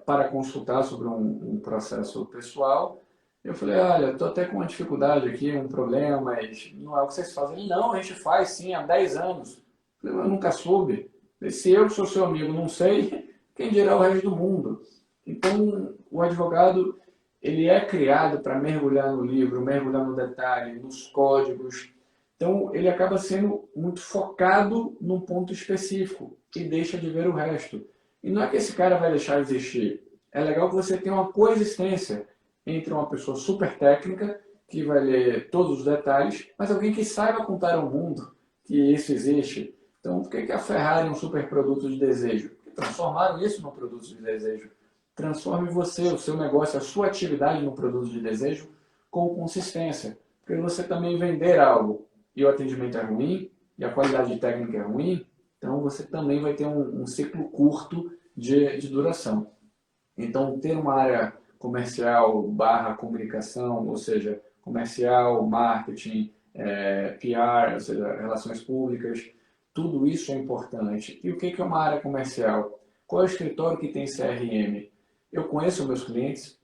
para consultar sobre um processo pessoal. Eu falei, olha, estou até com uma dificuldade aqui, um problema, mas não é o que vocês fazem. Ele, não, a gente faz sim, há 10 anos. Eu falei, eu nunca soube. Se eu que sou seu amigo não sei, quem dirá o resto do mundo? Então, o advogado, ele é criado para mergulhar no livro, mergulhar no detalhe, nos códigos. Então, ele acaba sendo muito focado num ponto específico e deixa de ver o resto. E não é que esse cara vai deixar de existir. É legal que você tenha uma coexistência entre uma pessoa super técnica, que vai ler todos os detalhes, mas alguém que saiba contar ao mundo que isso existe. Então, por que a Ferrari é um super produto de desejo? Porque transformaram isso num produto de desejo. Transforme você, o seu negócio, a sua atividade num produto de desejo com consistência. Porque você também vender algo e o atendimento é ruim, e a qualidade técnica é ruim, então você também vai ter um ciclo curto de duração. Então, ter uma área comercial barra comunicação, ou seja, comercial, marketing, PR, ou seja, relações públicas, tudo isso é importante. E o que é uma área comercial? Qual é o escritório que tem CRM? Eu conheço meus clientes,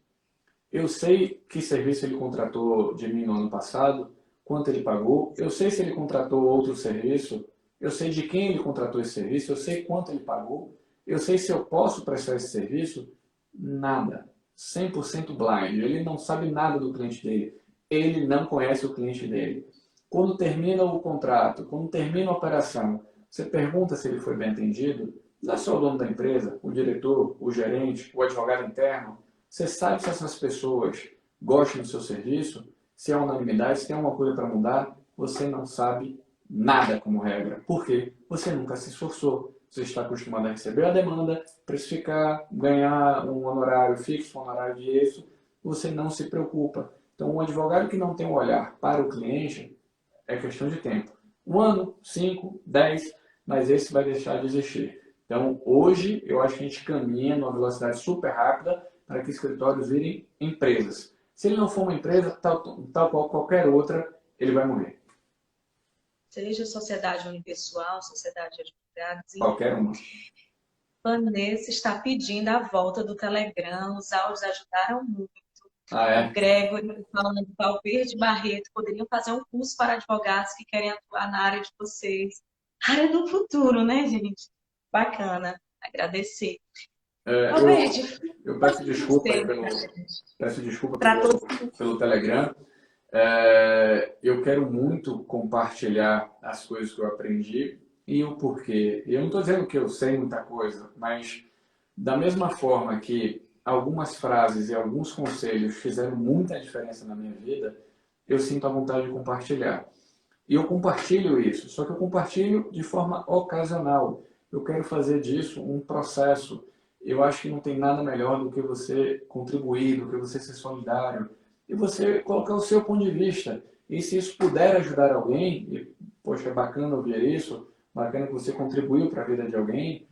Eu sei que serviço ele contratou de mim no ano passado, quanto ele pagou, eu sei se ele contratou outro serviço, eu sei de quem ele contratou esse serviço, eu sei quanto ele pagou, eu sei se eu posso prestar esse serviço. Nada. 100% blind. Ele não sabe nada do cliente dele. Ele não conhece o cliente dele. Quando termina o contrato, quando termina a operação, você pergunta se ele foi bem atendido, não é só o dono da empresa, o diretor, o gerente, o advogado interno. Você sabe se essas pessoas gostam do seu serviço, se é unanimidade, se tem alguma coisa para mudar. Você não sabe nada como regra. Por quê? Você nunca se esforçou. Você está acostumado a receber a demanda, precificar, ganhar um honorário fixo, um honorário de isso. Você não se preocupa. Então, um advogado que não tem um olhar para o cliente é questão de tempo. 1 ano, 5, 10, mas esse vai deixar de existir. Então, hoje, eu acho que a gente caminha numa velocidade super rápida para que escritórios virem empresas. Se ele não for uma empresa, tal qual qualquer outra, ele vai morrer. Seja sociedade unipessoal, sociedade de advogados, Qualquer uma. Vanessa está pedindo a volta do Telegram, os áudios ajudaram muito. Ah, O é? Gregory falando do Valverde Barreto, poderiam fazer um curso para advogados que querem atuar na área de vocês. Área do futuro, né, gente? Bacana. Agradecer. É, Valverde, eu peço desculpa aí para todos. pelo Telegram. Eu quero muito compartilhar as coisas que eu aprendi e o porquê. E eu não estou dizendo que eu sei muita coisa, mas da mesma forma que algumas frases e alguns conselhos fizeram muita diferença na minha vida, eu sinto a vontade de compartilhar. E eu compartilho isso, só que eu compartilho de forma ocasional. Eu quero fazer disso um processo. Eu acho que não tem nada melhor do que você contribuir, do que você ser solidário e você colocar o seu ponto de vista. E se isso puder ajudar alguém, e, poxa, é bacana ouvir isso, bacana que você contribuiu para a vida de alguém,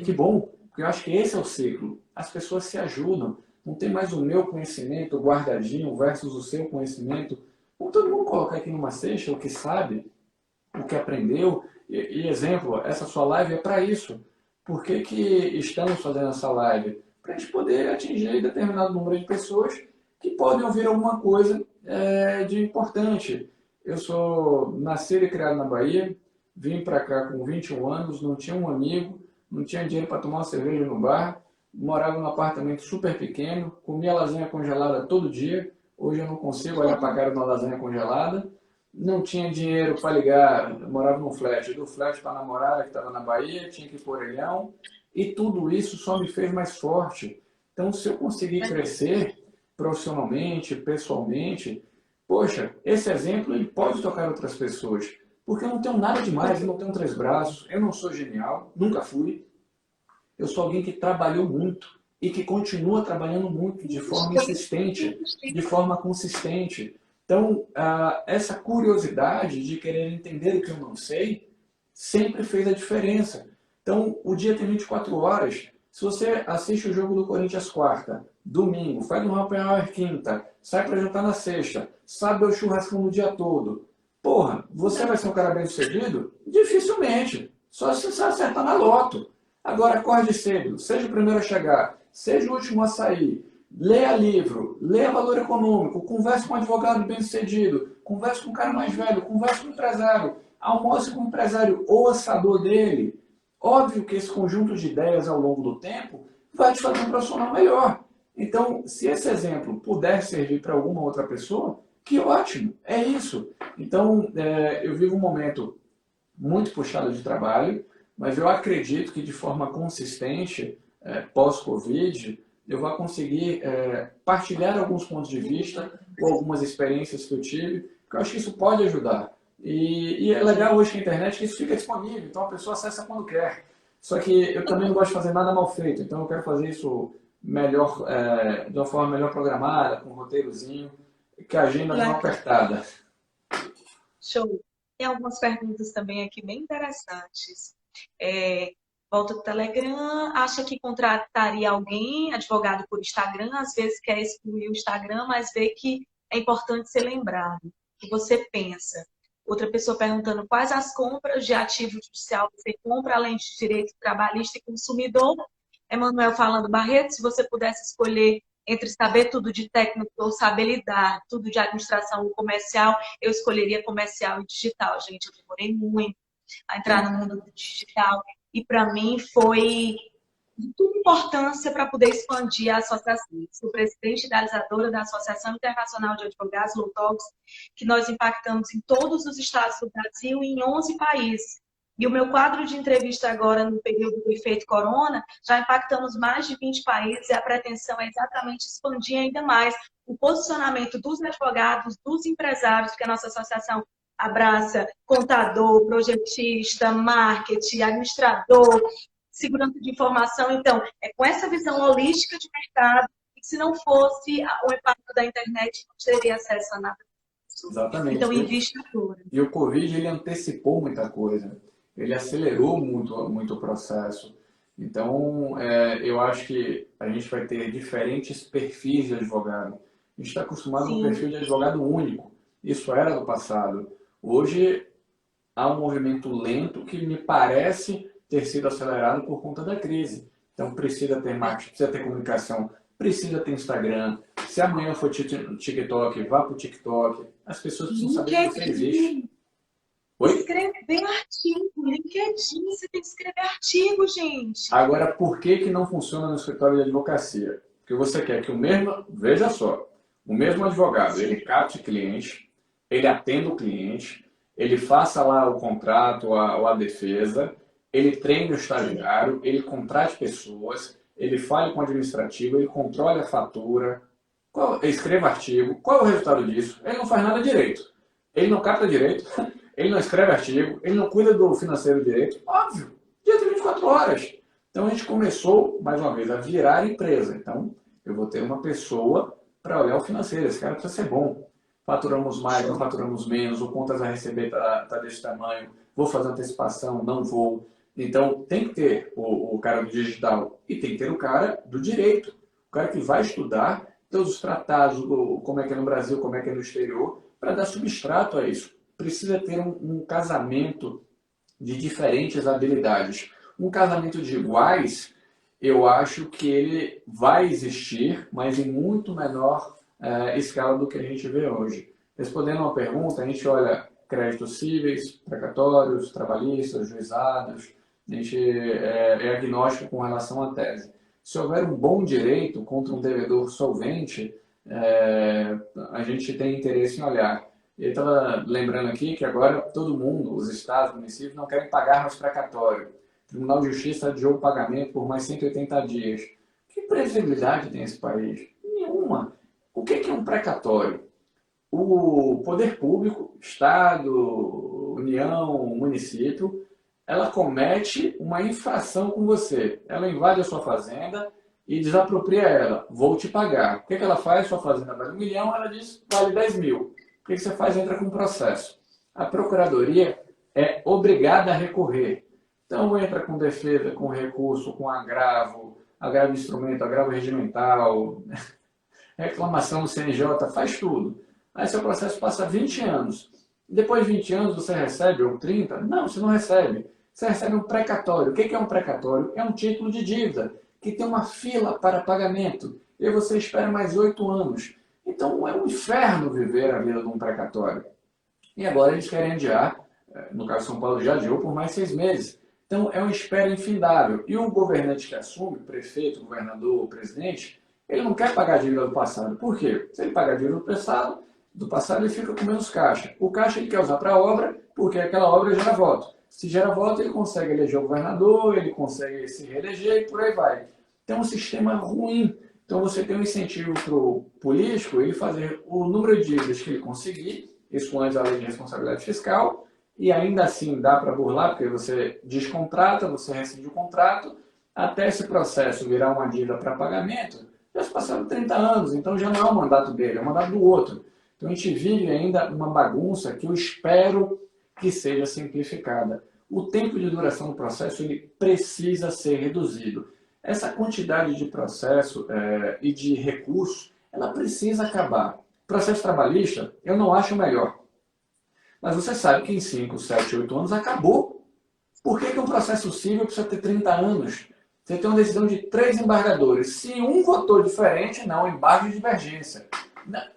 que bom, porque eu acho que esse é o ciclo. As pessoas se ajudam. Não tem mais o meu conhecimento guardadinho versus o seu conhecimento. Vamos todo mundo colocar aqui numa cesta o que sabe, o que aprendeu. E exemplo, essa sua live é para isso. Por que que estamos fazendo essa live? Para a gente poder atingir determinado número de pessoas que podem ouvir alguma coisa de importante. Eu sou nascido e criado na Bahia, vim para cá com 21 anos, não tinha um amigo, não tinha dinheiro para tomar uma cerveja no bar, morava num apartamento super pequeno, comia lasanha congelada todo dia. Hoje eu não consigo olhar para a cara de uma lasanha congelada. Não tinha dinheiro para ligar, eu morava num flat. Do flat para a namorada que estava na Bahia, tinha que ir por Orelhão. E tudo isso só me fez mais forte. Então, se eu conseguir crescer profissionalmente, pessoalmente, poxa, esse exemplo ele pode tocar outras pessoas. Porque eu não tenho nada demais, eu não tenho 3 braços, eu não sou genial, nunca fui. Eu sou alguém que trabalhou muito e que continua trabalhando muito, de forma insistente, de forma consistente. Então, essa curiosidade de querer entender o que eu não sei sempre fez a diferença. Então, o dia tem 24 horas. Se você assiste o jogo do Corinthians quarta, domingo, faz um happy hour quinta, sai para jantar na sexta, sabe o churrascão no dia todo, porra, você vai ser um cara bem sucedido? Dificilmente. Só se você acertar na loto. Agora, acorde cedo, seja o primeiro a chegar, seja o último a sair, leia livro, leia valor econômico, converse com um advogado bem-sucedido, converse com um cara mais velho, converse com um empresário, almoce com um empresário, ouça a dor dele. Óbvio que esse conjunto de ideias ao longo do tempo vai te fazer um profissional melhor. Então, se esse exemplo puder servir para alguma outra pessoa, que ótimo, é isso. Então, eu vivo um momento muito puxado de trabalho, mas eu acredito que de forma consistente, pós-Covid, eu vou conseguir partilhar alguns pontos de vista ou algumas experiências que eu tive, porque eu acho que isso pode ajudar. E é legal hoje com a internet que isso fica disponível, então a pessoa acessa quando quer. Só que eu também não gosto de fazer nada mal feito, então eu quero fazer isso melhor, de uma forma melhor programada, com um roteirozinho, que a agenda não apertada. Show. Tem algumas perguntas também aqui bem interessantes. Volta do Telegram, acha que contrataria alguém, advogado por Instagram, às vezes quer excluir o Instagram, mas vê que é importante ser lembrado. O que você pensa? Outra pessoa perguntando quais as compras de ativo judicial você compra, além de direito trabalhista e consumidor. Emanuel falando, Barreto, se você pudesse escolher entre saber tudo de técnico ou saber lidar tudo de administração comercial, eu escolheria comercial e digital, gente. Eu demorei muito a entrar no mundo do digital e para mim foi de suma importância para poder expandir a associação. Sou presidente idealizadora da Associação Internacional de Advogados, Loutox, que nós impactamos em todos os estados do Brasil e em 11 países. E o meu quadro de entrevista agora, no período do efeito corona, já impactamos mais de 20 países e a pretensão é exatamente expandir ainda mais o posicionamento dos advogados, dos empresários, porque a nossa associação abraça contador, projetista, marketing, administrador, segurança de informação. Então, é com essa visão holística de mercado, e se não fosse o impacto da internet, não teria acesso a nada disso. Exatamente. Então, invista tudo. E o Covid, ele antecipou muita coisa. Ele acelerou muito o processo. Então, eu acho que a gente vai ter diferentes perfis de advogado. A gente está acostumado com um perfil de advogado único. Isso era do passado. Hoje, há um movimento lento que me parece ter sido acelerado por conta da crise. Então, precisa ter marketing, precisa ter comunicação, precisa ter Instagram. Se amanhã for TikTok, vá para o TikTok. As pessoas precisam saber que você existe. Oi? Escrever artigo, LinkedIn, você tem que escrever artigo, gente. Agora, por que não funciona no escritório de advocacia? Porque você quer que o mesmo, veja só, o mesmo advogado, ele capte cliente, ele atenda o cliente, ele faça lá o contrato ou a defesa, ele treine o estagiário, ele contrate pessoas, ele fale com o administrativo, ele controle a fatura, escreva artigo. Qual é o resultado disso? Ele não faz nada direito. Ele não capta direito, ele não escreve artigo, ele não cuida do financeiro direito. Óbvio, dia de 24 horas. Então a gente começou, mais uma vez, a virar empresa. Então eu vou ter uma pessoa para olhar o financeiro. Esse cara precisa ser bom. Faturamos mais, não faturamos menos, o contas a receber está desse tamanho, vou fazer antecipação, não vou. Então tem que ter o cara do digital e tem que ter o cara do direito. O cara que vai estudar todos os tratados, como é que é no Brasil, como é que é no exterior, para dar substrato a isso. Precisa ter um casamento de diferentes habilidades. Um casamento de iguais, eu acho que ele vai existir, mas em muito menor escala do que a gente vê hoje. Respondendo uma pergunta, a gente olha créditos cíveis, precatórios, trabalhistas, juizados, a gente é agnóstico com relação à tese. Se houver um bom direito contra um devedor solvente, a gente tem interesse em olhar. Eu estava lembrando aqui que agora todo mundo, os estados, os municípios, não querem pagar mais precatório. O Tribunal de Justiça adiou o pagamento por mais 180 dias. Que previsibilidade tem esse país? Nenhuma. O que é um precatório? O poder público, Estado, União, município, ela comete uma infração com você. Ela invade a sua fazenda e desapropria ela. Vou te pagar. O que ela faz? Sua fazenda vale 1 milhão, ela diz vale 10 mil. O que você faz? Entra com processo. A procuradoria é obrigada a recorrer. Então entra com defesa, com recurso, com agravo de instrumento, agravo regimental, reclamação no CNJ, faz tudo. Aí seu processo passa 20 anos. Depois de 20 anos você recebe, ou 30? Não, você não recebe. Você recebe um precatório. O que é um precatório? É um título de dívida, que tem uma fila para pagamento. E aí você espera mais 8 anos. Então é um inferno viver a vida de um precatório. E agora eles querem adiar, no caso São Paulo já adiou por mais 6 meses. Então é uma espera infindável. E o governante que assume, o prefeito, o governador, o presidente, ele não quer pagar a dívida do passado. Por quê? Se ele pagar a dívida do passado ele fica com menos caixa. O caixa ele quer usar para a obra, porque aquela obra gera voto. Se gera voto, ele consegue eleger o governador, ele consegue se reeleger e por aí vai. Então é um sistema ruim. Então você tem um incentivo para o político ele fazer o número de dívidas que ele conseguir, isso antes da lei de responsabilidade fiscal, e ainda assim dá para burlar, porque você descontrata, você rescinde o contrato, até esse processo virar uma dívida para pagamento, já se passaram 30 anos, então já não é o mandato dele, é o mandato do outro. Então a gente vive ainda uma bagunça que eu espero que seja simplificada. O tempo de duração do processo ele precisa ser reduzido. Essa quantidade de processo e de recurso, ela precisa acabar. Processo trabalhista, eu não acho o melhor. Mas você sabe que em 5, 7, 8 anos acabou. Por que um processo civil precisa ter 30 anos? Você tem uma decisão de 3 embargadores. Se um votou diferente, não, embargo de divergência.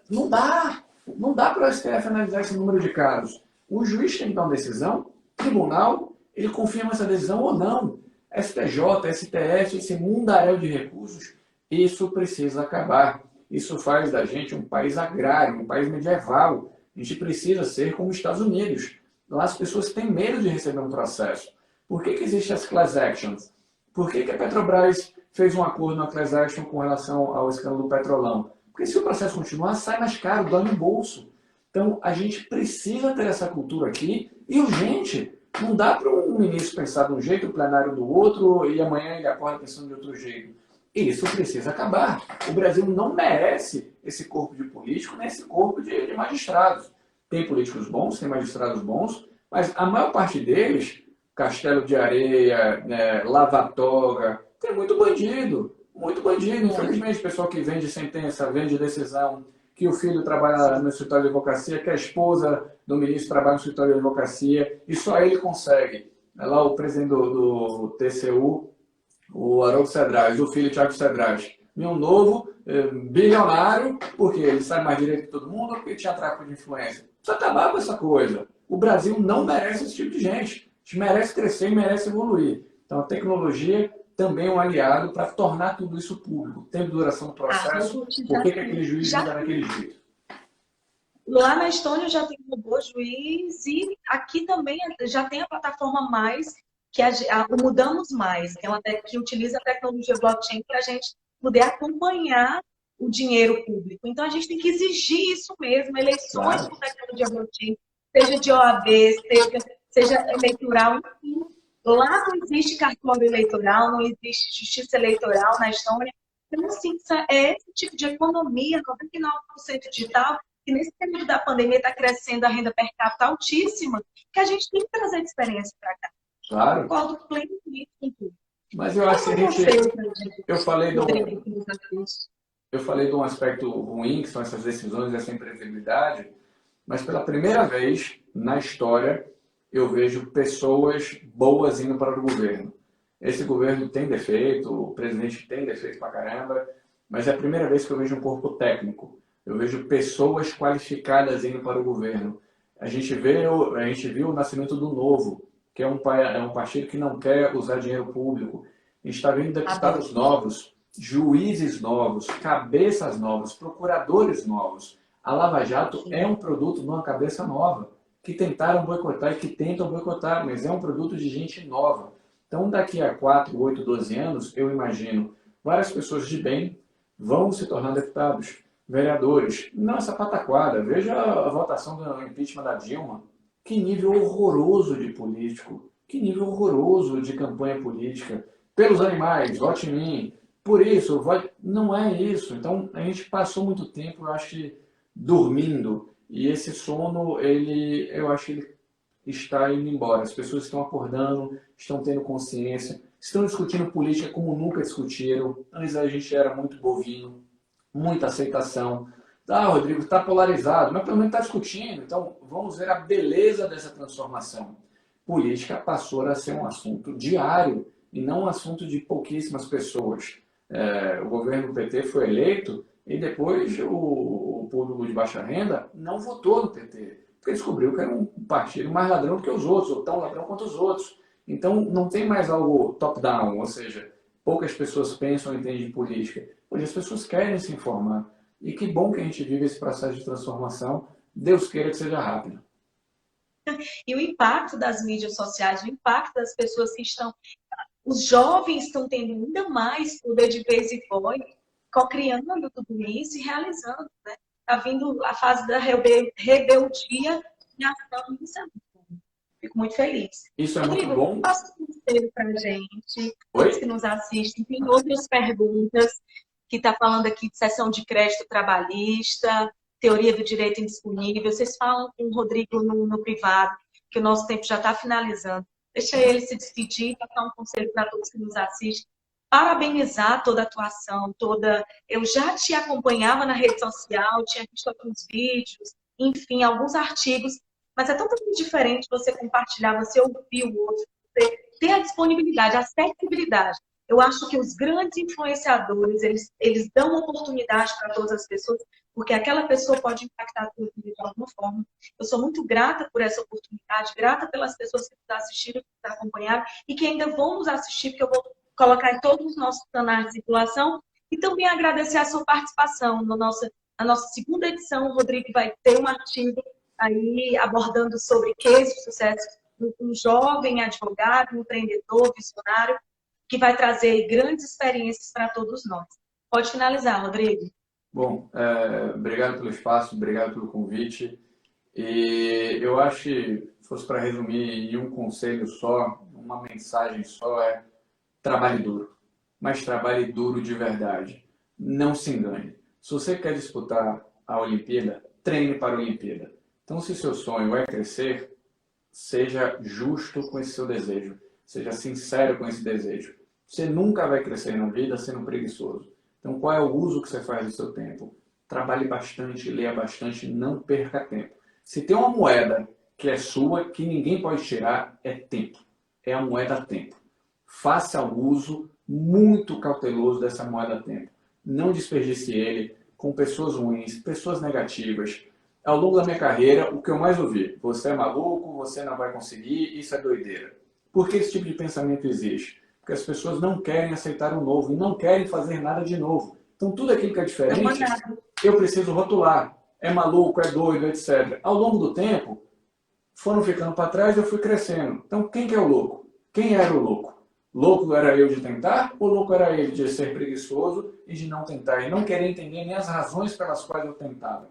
Não dá. Não dá para o STF analisar esse número de casos. O juiz tem que dar uma decisão, o tribunal, ele confirma essa decisão ou não. STJ, STF, esse mundaréu de recursos, isso precisa acabar. Isso faz da gente um país agrário, um país medieval. A gente precisa ser como os Estados Unidos. Lá as pessoas têm medo de receber um processo. Por que existem as class actions? Por que a Petrobras fez um acordo na class action com relação ao escândalo do Petrolão? Porque se o processo continuar, sai mais caro, dói no bolso. Então, a gente precisa ter essa cultura aqui e urgente. Não dá para um ministro pensar de um jeito, o plenário do outro, e amanhã ele acorda pensando de outro jeito. Isso precisa acabar. O Brasil não merece esse corpo de político, nem esse corpo de magistrados. Tem políticos bons, tem magistrados bons, mas a maior parte deles, Castelo de Areia, lava-toga, tem muito bandido. Muito bandido. Infelizmente, pessoal que vende sentença, vende decisão, que o filho trabalha no escritório de advocacia, que a esposa do ministro trabalha no escritório de advocacia, e só ele consegue. É lá o presidente do TCU, o Haroldo Cedrais, o filho Thiago Cedrais. Um novo, bilionário, porque ele sabe mais direito que todo mundo, porque tinha tráfico de influência. Precisa acabar com essa coisa. O Brasil não merece esse tipo de gente. A gente merece crescer e merece evoluir. Então, a tecnologia também é um aliado para tornar tudo isso público. Tempo de duração do processo, por que aquele juiz anda daquele jeito. Lá na Estônia já tem um robô juiz e aqui também já tem a plataforma Mais, que o Mudamos Mais, que é uma que utiliza a tecnologia blockchain para a gente poder acompanhar o dinheiro público. Então, a gente tem que exigir isso mesmo, eleições com tecnologia blockchain, seja de OAB, seja eleitoral, enfim. Lá não existe cartório eleitoral, não existe justiça eleitoral na Estônia. Então, assim, é esse tipo de economia, 99% digital, que nesse período da pandemia está crescendo a renda per capita altíssima, que a gente tem que trazer experiência para cá. Claro. Eu concordo plenamente com tudo. Mas eu acho que eu falei de um aspecto ruim, que são essas decisões, essa imprevisibilidade, mas pela primeira vez na história eu vejo pessoas boas indo para o governo. Esse governo tem defeito, o presidente tem defeito pra caramba, mas é a primeira vez que eu vejo um corpo técnico. Eu vejo pessoas qualificadas indo para o governo. A gente viu o nascimento do Novo, que é um partido que não quer usar dinheiro público. A gente está vendo deputados novos, juízes novos, cabeças novas, procuradores novos. A Lava Jato é um produto de uma cabeça nova, que tentaram boicotar e que tentam boicotar, mas é um produto de gente nova. Então, daqui a 4, 8, 12 anos, eu imagino, várias pessoas de bem vão se tornar deputados, vereadores. Não essa pataquada. Veja a votação do impeachment da Dilma. Que nível horroroso de político. Que nível horroroso de campanha política. Pelos animais, vote em mim. Por isso, vote... Não é isso. Então, a gente passou muito tempo, eu acho que, dormindo. E esse sono, eu acho que ele está indo embora. As pessoas estão acordando, estão tendo consciência, estão discutindo política como nunca discutiram. Antes a gente era muito bovino, muita aceitação. Ah, Rodrigo, está polarizado, mas pelo menos está discutindo. Então, vamos ver a beleza dessa transformação. Política passou a ser um assunto diário e não um assunto de pouquíssimas pessoas. O governo PT foi eleito e depois o público de baixa renda não votou no PT, porque descobriu que era um partido mais ladrão do que os outros, ou tão ladrão quanto os outros. Então, não tem mais algo top-down, ou seja, poucas pessoas pensam e entendem de política. Hoje as pessoas querem se informar. E que bom que a gente vive esse processo de transformação. Deus queira que seja rápido. E o impacto das mídias sociais, o impacto das pessoas que estão... Os jovens estão tendo ainda mais poder de vez e voz, co-criando tudo isso e realizando, né? Está vindo a fase da rebeldia e ação. Isso é muito bom. Fico muito feliz. Isso é muito bom. Passa um conselho para a gente, todos que nos assistem. Tem outras perguntas que está falando aqui de sessão de crédito trabalhista, teoria do direito indisponível. Vocês falam com o Rodrigo no privado, que o nosso tempo já está finalizando. Deixa ele se despedir e passar um conselho para todos que nos assistem. Parabenizar toda a atuação, Eu já te acompanhava na rede social, tinha visto alguns vídeos, enfim, alguns artigos, mas é totalmente diferente você compartilhar, você ouvir o outro, você ter a disponibilidade, a acessibilidade. Eu acho que os grandes influenciadores, eles dão oportunidade para todas as pessoas, porque aquela pessoa pode impactar a tua vida de alguma forma. Eu sou muito grata por essa oportunidade, grata pelas pessoas que nos assistiram, que nos acompanharam e que ainda vão nos assistir, porque eu vou colocar em todos os nossos canais de circulação. E também agradecer a sua participação na nossa segunda edição. O Rodrigo vai ter um artigo aí abordando sobre case de sucesso, um jovem advogado, um empreendedor, visionário, que vai trazer grandes experiências para todos nós. Pode finalizar, Rodrigo. Bom, obrigado pelo espaço, obrigado pelo convite. E eu acho que, se fosse para resumir em um conselho só, uma mensagem só, trabalhe duro. Mas trabalhe duro de verdade. Não se engane. Se você quer disputar a Olimpíada, treine para a Olimpíada. Então, se seu sonho é crescer, seja justo com esse seu desejo. Seja sincero com esse desejo. Você nunca vai crescer na vida sendo preguiçoso. Então, qual é o uso que você faz do seu tempo? Trabalhe bastante, leia bastante, não perca tempo. Se tem uma moeda que é sua, que ninguém pode tirar, é tempo. É a moeda tempo. Faça o uso muito cauteloso dessa moeda tempo. Não desperdice ele com pessoas ruins, pessoas negativas. Ao longo da minha carreira, o que eu mais ouvi, você é maluco, você não vai conseguir, isso é doideira. Por que esse tipo de pensamento existe? Porque as pessoas não querem aceitar o novo e não querem fazer nada de novo. Então, tudo aquilo que é diferente, eu preciso rotular. É maluco, é doido, etc. Ao longo do tempo, foram ficando para trás e eu fui crescendo. Então, quem que é o louco? Quem era o louco? Louco era eu de tentar ou louco era ele de ser preguiçoso e de não tentar? E não querer entender nem as razões pelas quais eu tentava.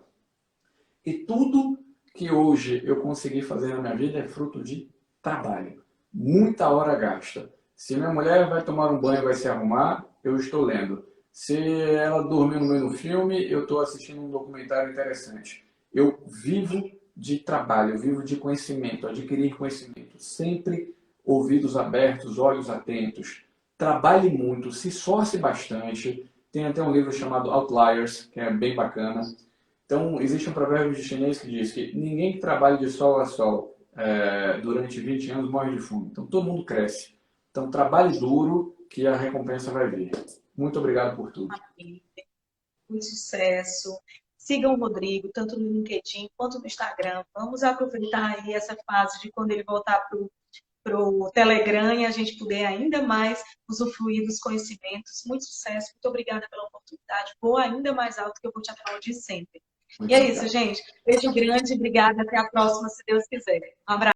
E tudo que hoje eu consegui fazer na minha vida é fruto de trabalho. Muita hora gasta. Se minha mulher vai tomar um banho e vai se arrumar, eu estou lendo. Se ela dormiu no meio do filme, eu estou assistindo um documentário interessante. Eu vivo de trabalho, eu vivo de conhecimento, adquirir conhecimento. Sempre ouvidos abertos, olhos atentos. Trabalhe muito, se esforce bastante. Tem até um livro chamado Outliers, que é bem bacana. Então, existe um provérbio de chinês que diz que ninguém que trabalha de sol a sol durante 20 anos morre de fome. Então, todo mundo cresce. Então, trabalhe duro que a recompensa vai vir. Muito obrigado por tudo. Muito sucesso. Sigam o Rodrigo, tanto no LinkedIn quanto no Instagram. Vamos aproveitar aí essa fase de quando ele voltar para o Telegram e a gente puder ainda mais usufruir dos conhecimentos. Muito sucesso. Muito obrigada pela oportunidade. Voa ainda mais alto que eu vou te aplaudir sempre. Muito E é obrigado. isso, gente. Beijo grande. Obrigada. Até a próxima, se Deus quiser. Um abraço.